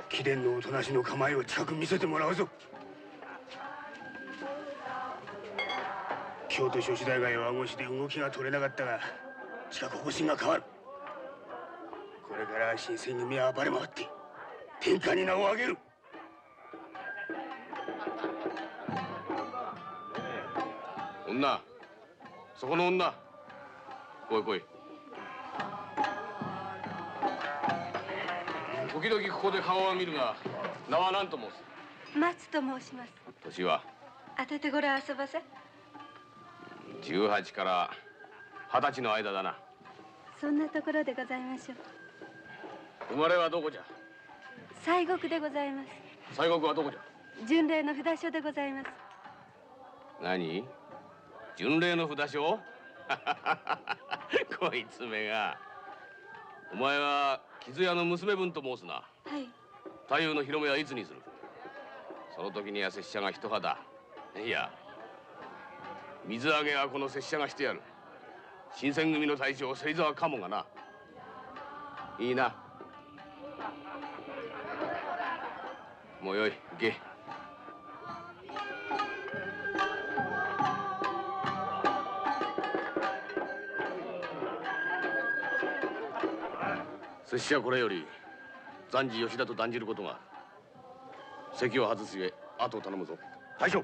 貴殿のおとなしの構えを近く見せてもらうぞ。京都諸子大会は和越で動きが取れなかったが、近く方針が変わる。これから新選組は暴れ回って天下に名を上げる。女、そこの女、来い来い。時々ここで顔は見るが、名は何と申す？松と申します。年は？当ててごらん遊ばせ。18から20歳の間だな。そんなところでございましょう。生まれはどこじゃ？西国でございます。西国はどこじゃ？巡礼の札所でございます。何？巡礼の札所？こいつめが。お前は木津屋の娘分と申すな。はい。太夫の広めはいつにする？その時には拙者が一肌。いや、水揚げはこの拙者がしてやる。新選組の隊長芹沢鴨がな。いいな。もうよい、行け。拙者はこれより暫時吉田と断じることがある。席を外すゆえ後を頼むぞ。大将。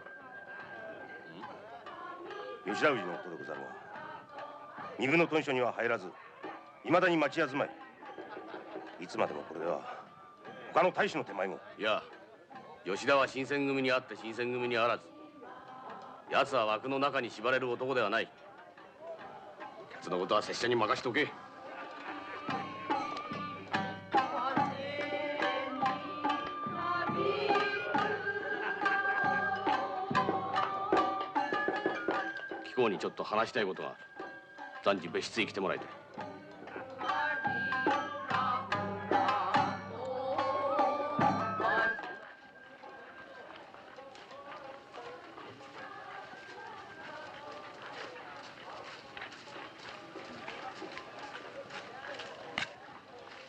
吉田氏のことでござるが、壬生の屯所には入らず、いまだに町屋住まい。いつまでもこれでは他の大使の手前も。いや、吉田は新選組にあって新選組にあらず、奴は枠の中に縛れる男ではない。奴のことは拙者に任しとけ。貴公にちょっと話したいことがある。暫時別室へ来てもらいたい。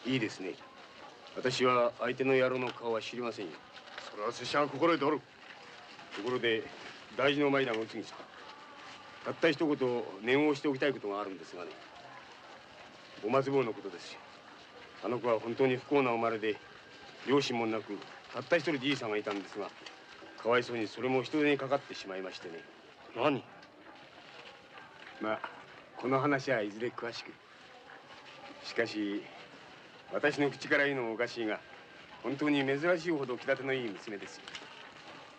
いいですね。私は相手の野郎の顔は知りませんよ。それは拙者が心得ておる。ところで大事の前だがお杉さん、たった一言念をしておきたいことがあるんですがね。お松坊のことですよ。あの子は本当に不幸な生まれで、両親もなくたった一人じいさんがいたんですが、かわいそうにそれも人手にかかってしまいましてね。何？まあこの話はいずれ詳しく。しかし私の口から言うのもおかしいが、本当に珍しいほど気立てのいい娘ですよ。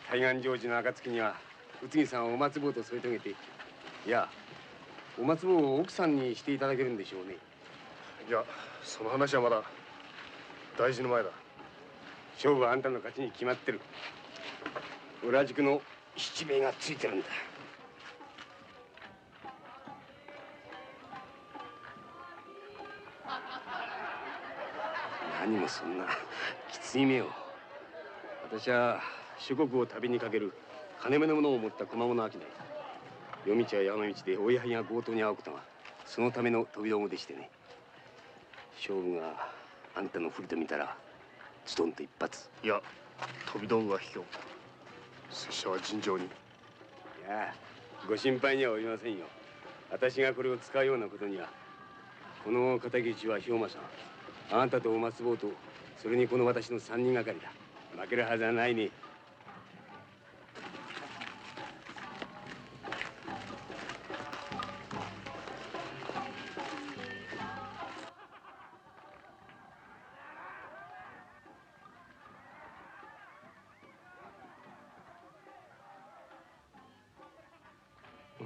海岸成就の暁には宇津木さんをお松坊と添い遂げて、いやお松坊を奥さんにしていただけるんでしょうね。いや、その話はまだ大事の前だ。勝負はあんたの勝ちに決まってる。裏宿の七兵衛がついてるんだ。何もそんなきつい目を。私は諸国を旅にかける金目のものを持った熊物商い。夜道は山道で追いはぎが強盗に遭うことがそのための飛び道具でしてね。勝負があんたの不利と見たらズドンと一発。いや、飛び道具は卑怯。拙者は尋常に。いやご心配にはおりませんよ。私がこれを使うようなことには。この敵討ちは兵馬さん、あなたとお松坊と、それにこの私の3人がかりだ。負けるはずはないね。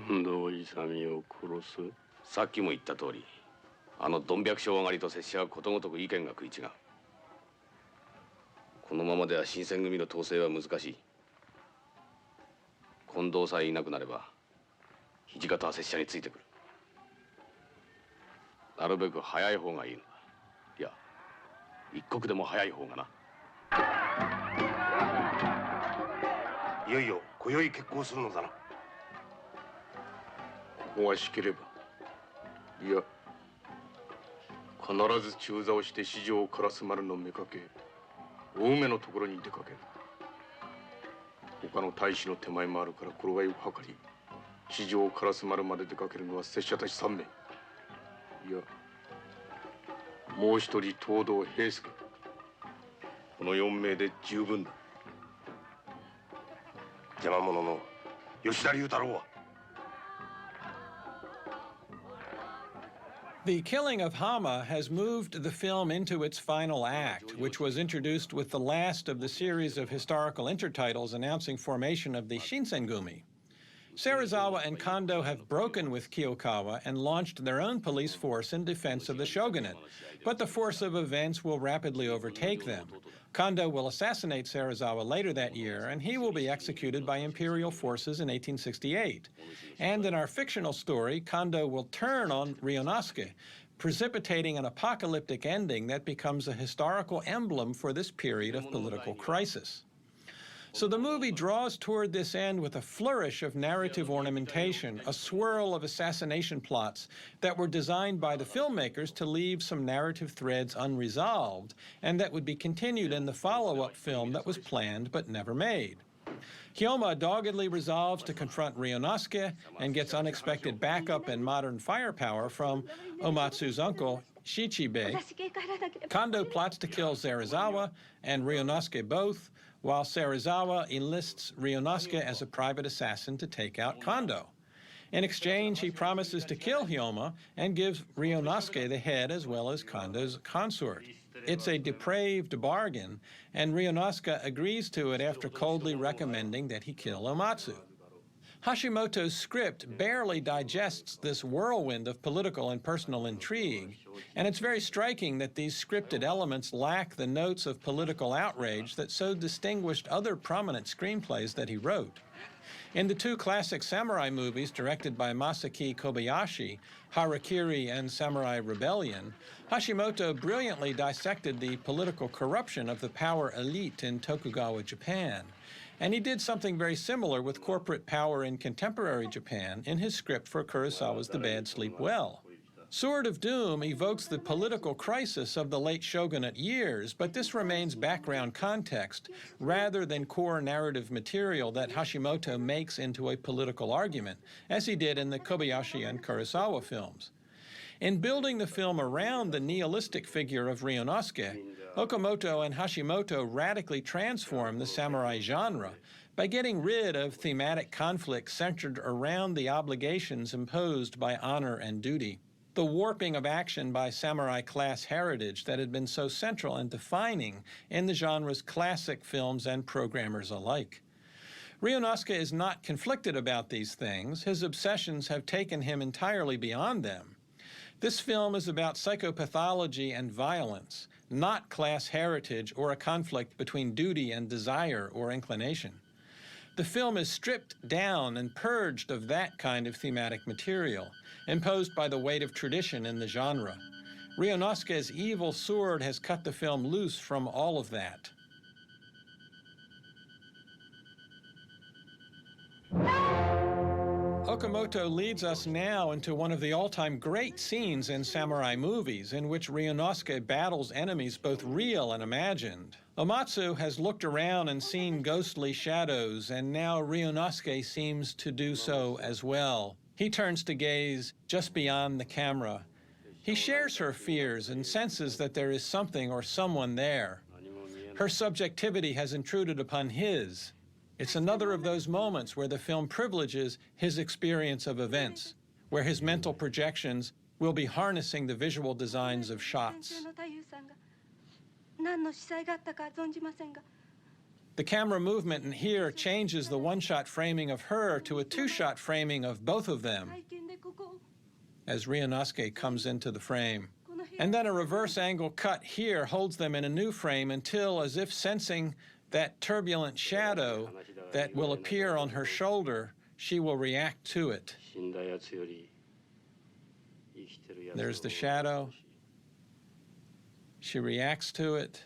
近藤勇を殺す。さっきも言った通り、あのどん百姓上がりと拙者はことごとく意見が食い違う。このままでは新選組の統制は難しい。近藤さえいなくなれば土方は拙者についてくる。なるべく早い方がいいのだ。いや、一刻でも早い方がな。いよいよ今宵決行するのだな。ここがしければ、いや必ず中座をして四条烏丸のめかけ、青梅のところに出かける。他の大使の手前もあるから頃合いを図り、四条烏丸まで出かけるのは拙者たち3名。いや、もう一人東堂平助。この4名で十分だ。邪魔者の吉田龍太郎は。The killing of Hama has moved the film into its final act, which was introduced with the last of the series of historical intertitles announcing formation of the Shinsengumi. Serizawa and Kondo have broken with Kiyokawa and launched their own police force in defense of the shogunate, but the force of events will rapidly overtake them. Kondo will assassinate Serizawa later that year, and he will be executed by imperial forces in 1868. And in our fictional story, Kondo will turn on Ryunosuke, precipitating an apocalyptic ending that becomes a historical emblem for this period of political crisis. So the movie draws toward this end with a flourish of narrative ornamentation, a swirl of assassination plots that were designed by the filmmakers to leave some narrative threads unresolved, and that would be continued in the follow-up film that was planned but never made. Hyoma doggedly resolves to confront Ryunosuke and gets unexpected backup and modern firepower from Omatsu's uncle, Shichibe. Kondo plots to kill Serizawa and Ryunosuke both, while Serizawa enlists Ryunosuke as a private assassin to take out Kondo. In exchange, he promises to kill Hyoma and gives Ryunosuke the head as well as Kondo's consort. It's a depraved bargain, and Ryunosuke agrees to it after coldly recommending that he kill Omatsu. Hashimoto's script barely digests this whirlwind of political and personal intrigue, and it's very striking that these scripted elements lack the notes of political outrage that so distinguished other prominent screenplays that he wrote. In the two classic samurai movies directed by Masaki Kobayashi, Harakiri and Samurai Rebellion, Hashimoto brilliantly dissected the political corruption of the power elite in Tokugawa Japan. And he did something very similar with corporate power in contemporary Japan in his script for Kurosawa's The Bad Sleep Well. Sword of Doom evokes the political crisis of the late shogunate years, but this remains background context rather than core narrative material that Hashimoto makes into a political argument, as he did in the Kobayashi and Kurosawa films. In building the film around the nihilistic figure of Ryunosuke, Okamoto and Hashimoto radically transform the samurai genre by getting rid of thematic conflicts centered around the obligations imposed by honor and duty, the warping of action by samurai class heritage that had been so central and defining in the genre's classic films and programmers alike. Ryunosuke is not conflicted about these things. His obsessions have taken him entirely beyond them. This film is about psychopathology and violence, not class heritage or a conflict between duty and desire or inclination. The film is stripped down and purged of that kind of thematic material, imposed by the weight of tradition in the genre. Ryunosuke's evil sword has cut the film loose from all of that. Okamoto leads us now into one of the all-time great scenes in samurai movies, in which Ryunosuke battles enemies both real and imagined. Omatsu has looked around and seen ghostly shadows, and now Ryunosuke seems to do so as well. He turns to gaze just beyond the camera. He shares her fears and senses that there is something or someone there. Her subjectivity has intruded upon his. It's another of those moments where the film privileges his experience of events, where his mental projections will be harnessing the visual designs of shots. The camera movement in here changes the one-shot framing of her to a two-shot framing of both of them as Ryunosuke comes into the frame. And then a reverse angle cut here holds them in a new frame until, as if sensing that turbulent shadow that will appear on her shoulder, she will react to it. There's the shadow. She reacts to it.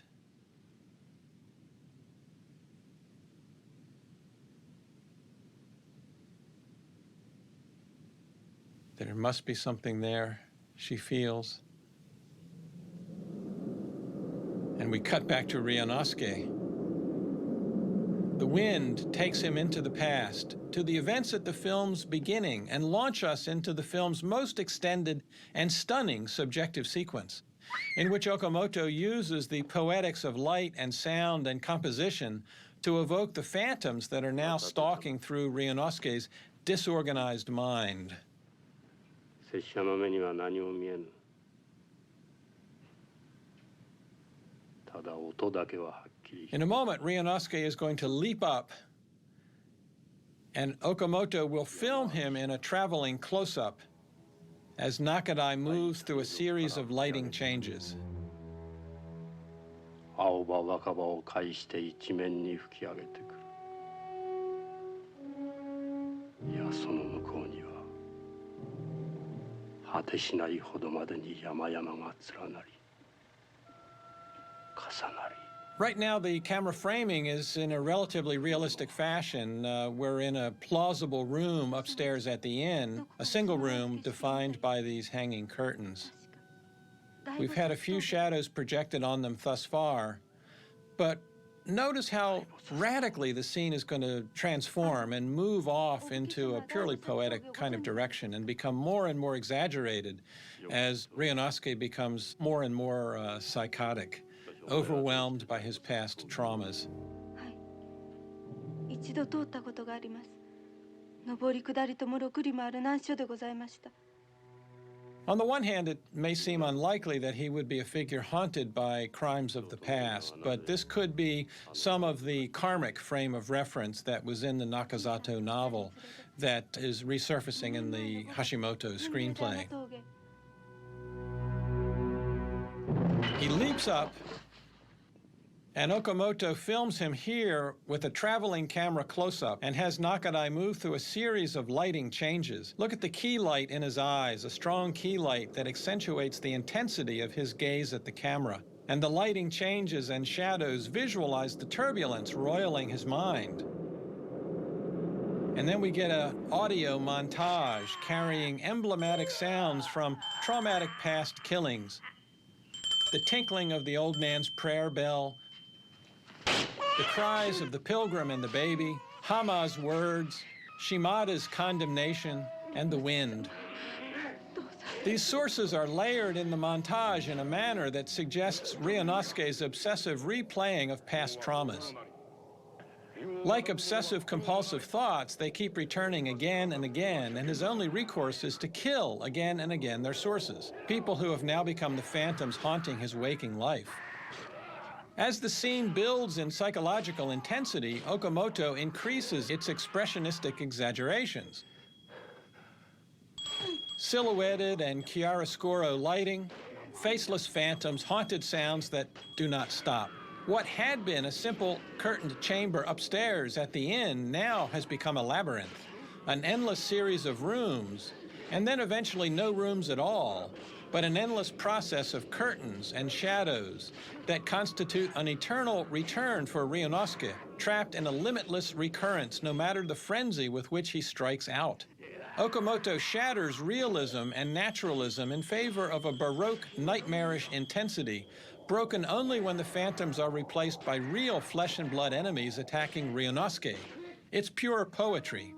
There must be something there, she feels. And we cut back to Ryunosuke. The wind takes him into the past, to the events at the film's beginning, and launch us into the film's most extended and stunning subjective sequence, in which Okamoto uses the poetics of light and sound and composition to evoke the phantoms that are now stalking through Ryunosuke's disorganized mind. In a moment, Ryunosuke is going to leap up, and Okamoto will film him in a traveling close-up as Nakadai moves through a series of lighting changes. Right now, the camera framing is in a relatively realistic fashion. We're in a plausible room upstairs at the inn, a single room defined by these hanging curtains. We've had a few shadows projected on them thus far, but notice how radically the scene is going to transform and move off into a purely poetic kind of direction and become more and more exaggerated as Ryunosuke becomes more and more psychotic, overwhelmed by his past traumas. 一度通ったことがあります。上り下りとも6里もある難所でございました。 On the one hand, it may seem unlikely that he would be a figure haunted by crimes of the past, but this could be some of the karmic frame of reference that was in the Nakazato novel that is resurfacing in the Hashimoto screenplay. He leaps up, and Okamoto films him here with a traveling camera close-up and has Nakadai move through a series of lighting changes. Look at the key light in his eyes, a strong key light that accentuates the intensity of his gaze at the camera. And the lighting changes and shadows visualize the turbulence roiling his mind. And then we get an audio montage carrying emblematic sounds from traumatic past killings. The tinkling of the old man's prayer bell, the cries of the pilgrim and the baby, Hama's words, Shimada's condemnation, and the wind. These sources are layered in the montage in a manner that suggests Ryunosuke's obsessive replaying of past traumas. Like obsessive-compulsive thoughts, they keep returning again and again, and his only recourse is to kill again and again their sources, people who have now become the phantoms haunting his waking life. As the scene builds in psychological intensity, Okamoto increases its expressionistic exaggerations. Silhouetted and chiaroscuro lighting, faceless phantoms, haunted sounds that do not stop. What had been a simple curtained chamber upstairs at the inn now has become a labyrinth, an endless series of rooms, and then eventually no rooms at all, but an endless process of curtains and shadows that constitute an eternal return for Ryunosuke, trapped in a limitless recurrence no matter the frenzy with which he strikes out. Okamoto shatters realism and naturalism in favor of a baroque, nightmarish intensity, broken only when the phantoms are replaced by real flesh and blood enemies attacking Ryunosuke. It's pure poetry.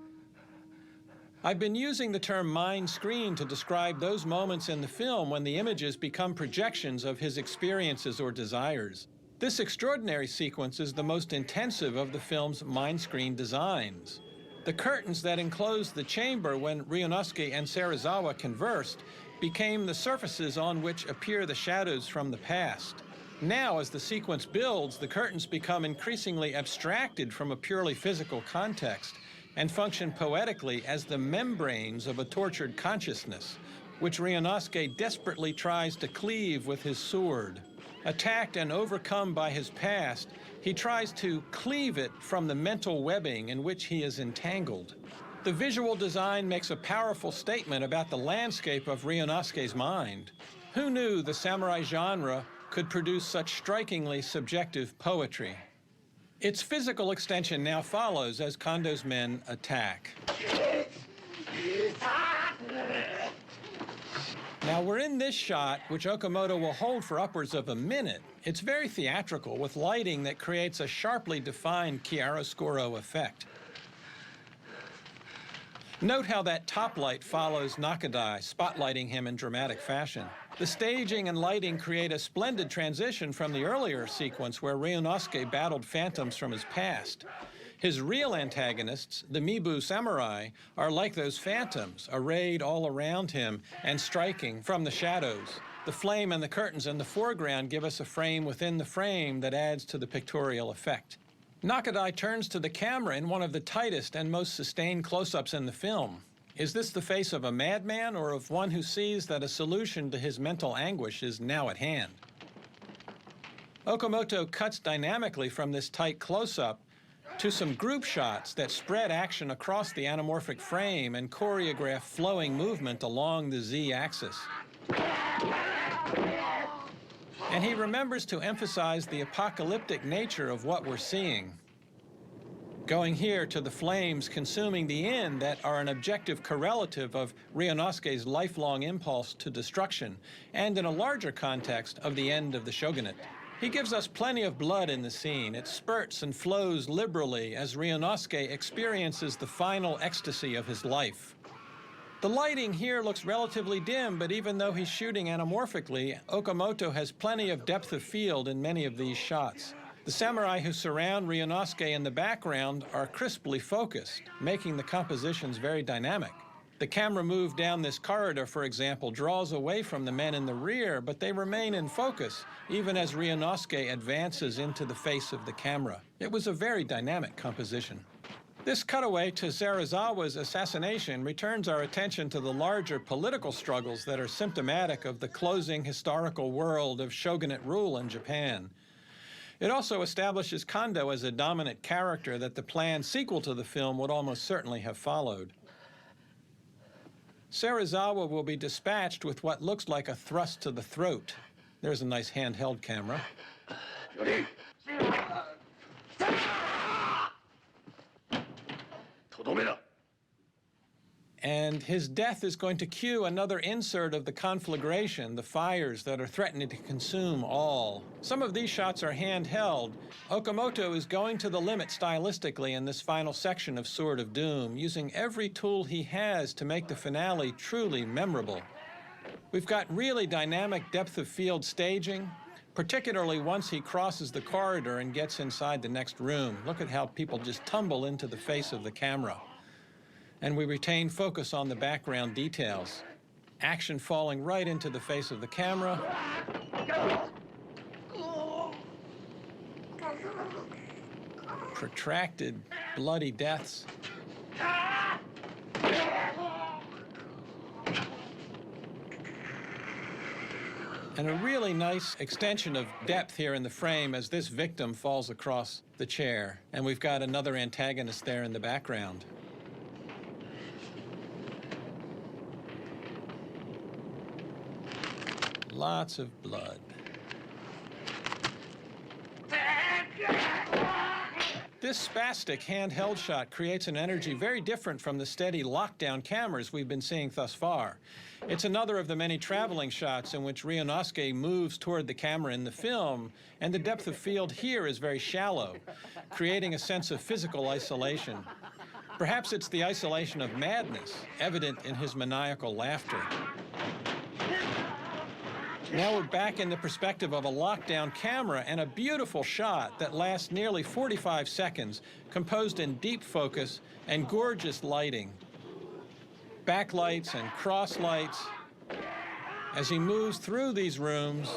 I've been using the term mind screen to describe those moments in the film when the images become projections of his experiences or desires. This extraordinary sequence is the most intensive of the film's mind screen designs. The curtains that enclosed the chamber when Ryunosuke and Serizawa conversed became the surfaces on which appear the shadows from the past. Now, as the sequence builds, the curtains become increasingly abstracted from a purely physical context and function poetically as the membranes of a tortured consciousness, which Ryunosuke desperately tries to cleave with his sword. Attacked and overcome by his past, he tries to cleave it from the mental webbing in which he is entangled. The visual design makes a powerful statement about the landscape of Ryunosuke's mind. Who knew the samurai genre could produce such strikingly subjective poetry? Its physical extension now follows as Kondo's men attack. Now we're in this shot, which Okamoto will hold for upwards of a minute. It's very theatrical, with lighting that creates a sharply defined chiaroscuro effect. Note how that top light follows Nakadai, spotlighting him in dramatic fashion. The staging and lighting create a splendid transition from the earlier sequence where Ryunosuke battled phantoms from his past. His real antagonists, the Mibu samurai, are like those phantoms, arrayed all around him and striking from the shadows. The flame and the curtains in the foreground give us a frame within the frame that adds to the pictorial effect. Nakadai turns to the camera in one of the tightest and most sustained close-ups in the film. Is this the face of a madman or of one who sees that a solution to his mental anguish is now at hand? Okamoto cuts dynamically from this tight close-up to some group shots that spread action across the anamorphic frame and choreograph flowing movement along the Z-axis. And he remembers to emphasize the apocalyptic nature of what we're seeing. Going here to the flames consuming the inn that are an objective correlative of Ryunosuke's lifelong impulse to destruction, and in a larger context of the end of the shogunate. He gives us plenty of blood in the scene. It spurts and flows liberally as Ryunosuke experiences the final ecstasy of his life. The lighting here looks relatively dim, but even though he's shooting anamorphically, Okamoto has plenty of depth of field in many of these shots. The samurai who surround Ryunosuke in the background are crisply focused, making the compositions very dynamic. The camera move down this corridor, for example, draws away from the men in the rear, but they remain in focus, even as Ryunosuke advances into the face of the camera. It was a very dynamic composition. This cutaway to Serizawa's assassination returns our attention to the larger political struggles that are symptomatic of the closing historical world of shogunate rule in Japan. It also establishes Kondo as a dominant character that the planned sequel to the film would almost certainly have followed. Serizawa will be dispatched with what looks like a thrust to the throat. There's a nice handheld camera. And his death is going to cue another insert of the conflagration, the fires that are threatening to consume all. Some of these shots are handheld. Okamoto is going to the limit stylistically in this final section of Sword of Doom, using every tool he has to make the finale truly memorable. We've got really dynamic depth of field staging, particularly once he crosses the corridor and gets inside the next room. Look at how people just tumble into the face of the camera. And we retain focus on the background details. Action falling right into the face of the camera. Protracted, bloody deaths. And a really nice extension of depth here in the frame as this victim falls across the chair. And we've got another antagonist there in the background. Lots of blood. This spastic handheld shot creates an energy very different from the steady lockdown cameras we've been seeing thus far. It's another of the many traveling shots in which Ryunosuke moves toward the camera in the film, and the depth of field here is very shallow, creating a sense of physical isolation. Perhaps it's the isolation of madness, evident in his maniacal laughter. Now we're back in the perspective of a lockdown camera and a beautiful shot that lasts nearly 45 seconds, composed in deep focus and gorgeous lighting. Backlights and cross lights. As he moves through these rooms,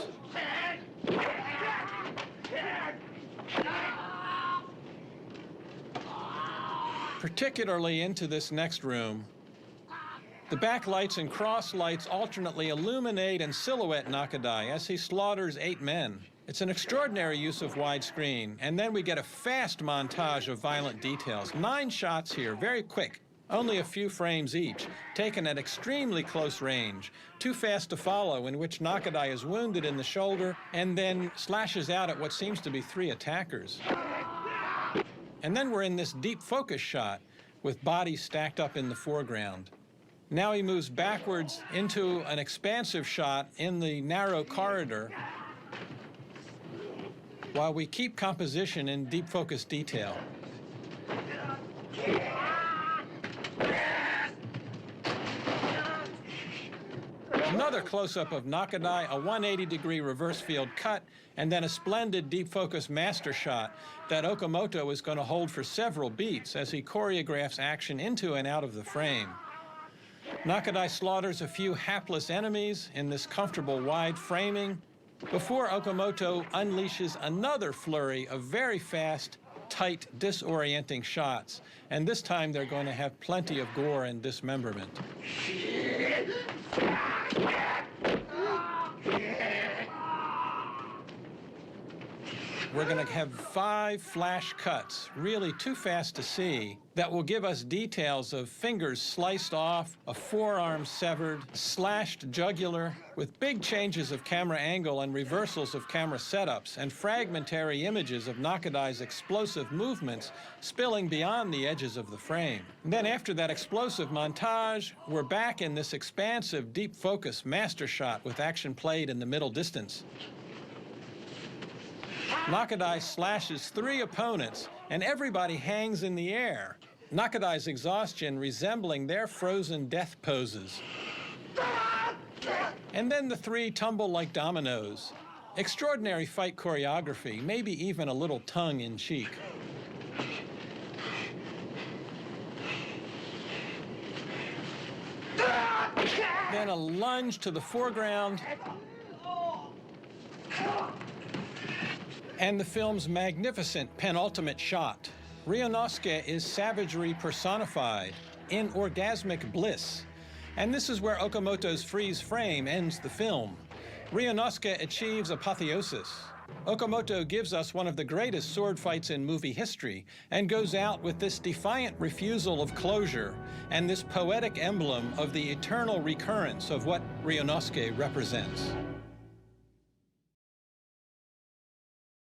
particularly into this next room, the backlights and cross lights alternately illuminate and silhouette Nakadai as he slaughters 8 men. It's an extraordinary use of widescreen, and then we get a fast montage of violent details. 9 shots here, very quick, only a few frames each, taken at extremely close range. Too fast to follow, in which Nakadai is wounded in the shoulder and then slashes out at what seems to be 3 attackers. And then we're in this deep focus shot with bodies stacked up in the foreground. Now he moves backwards into an expansive shot in the narrow corridor while we keep composition in deep focus detail. Another close-up of Nakadai, a 180-degree reverse field cut, and then a splendid deep focus master shot that Okamoto is going to hold for several beats as he choreographs action into and out of the frame. Nakadai slaughters a few hapless enemies in this comfortable wide framing before Okamoto unleashes another flurry of very fast, tight, disorienting shots. And this time they're going to have plenty of gore and dismemberment. we're going to have 5 flash cuts, really too fast to see, that will give us details of fingers sliced off, a forearm severed, slashed jugular, with big changes of camera angle and reversals of camera setups, and fragmentary images of Nakadai's explosive movements spilling beyond the edges of the frame. And then after that explosive montage, we're back in this expansive, deep focus master shot with action played in the middle distance. Nakadai slashes 3 opponents, and everybody hangs in the air, Nakadai's exhaustion resembling their frozen death poses. And then the 3 tumble like dominoes. Extraordinary fight choreography, maybe even a little tongue-in-cheek. Then a lunge to the foreground, and the film's magnificent penultimate shot. Ryunosuke is savagery personified in orgasmic bliss. And this is where Okamoto's freeze frame ends the film. Ryunosuke achieves apotheosis. Okamoto gives us one of the greatest sword fights in movie history and goes out with this defiant refusal of closure and this poetic emblem of the eternal recurrence of what Ryunosuke represents.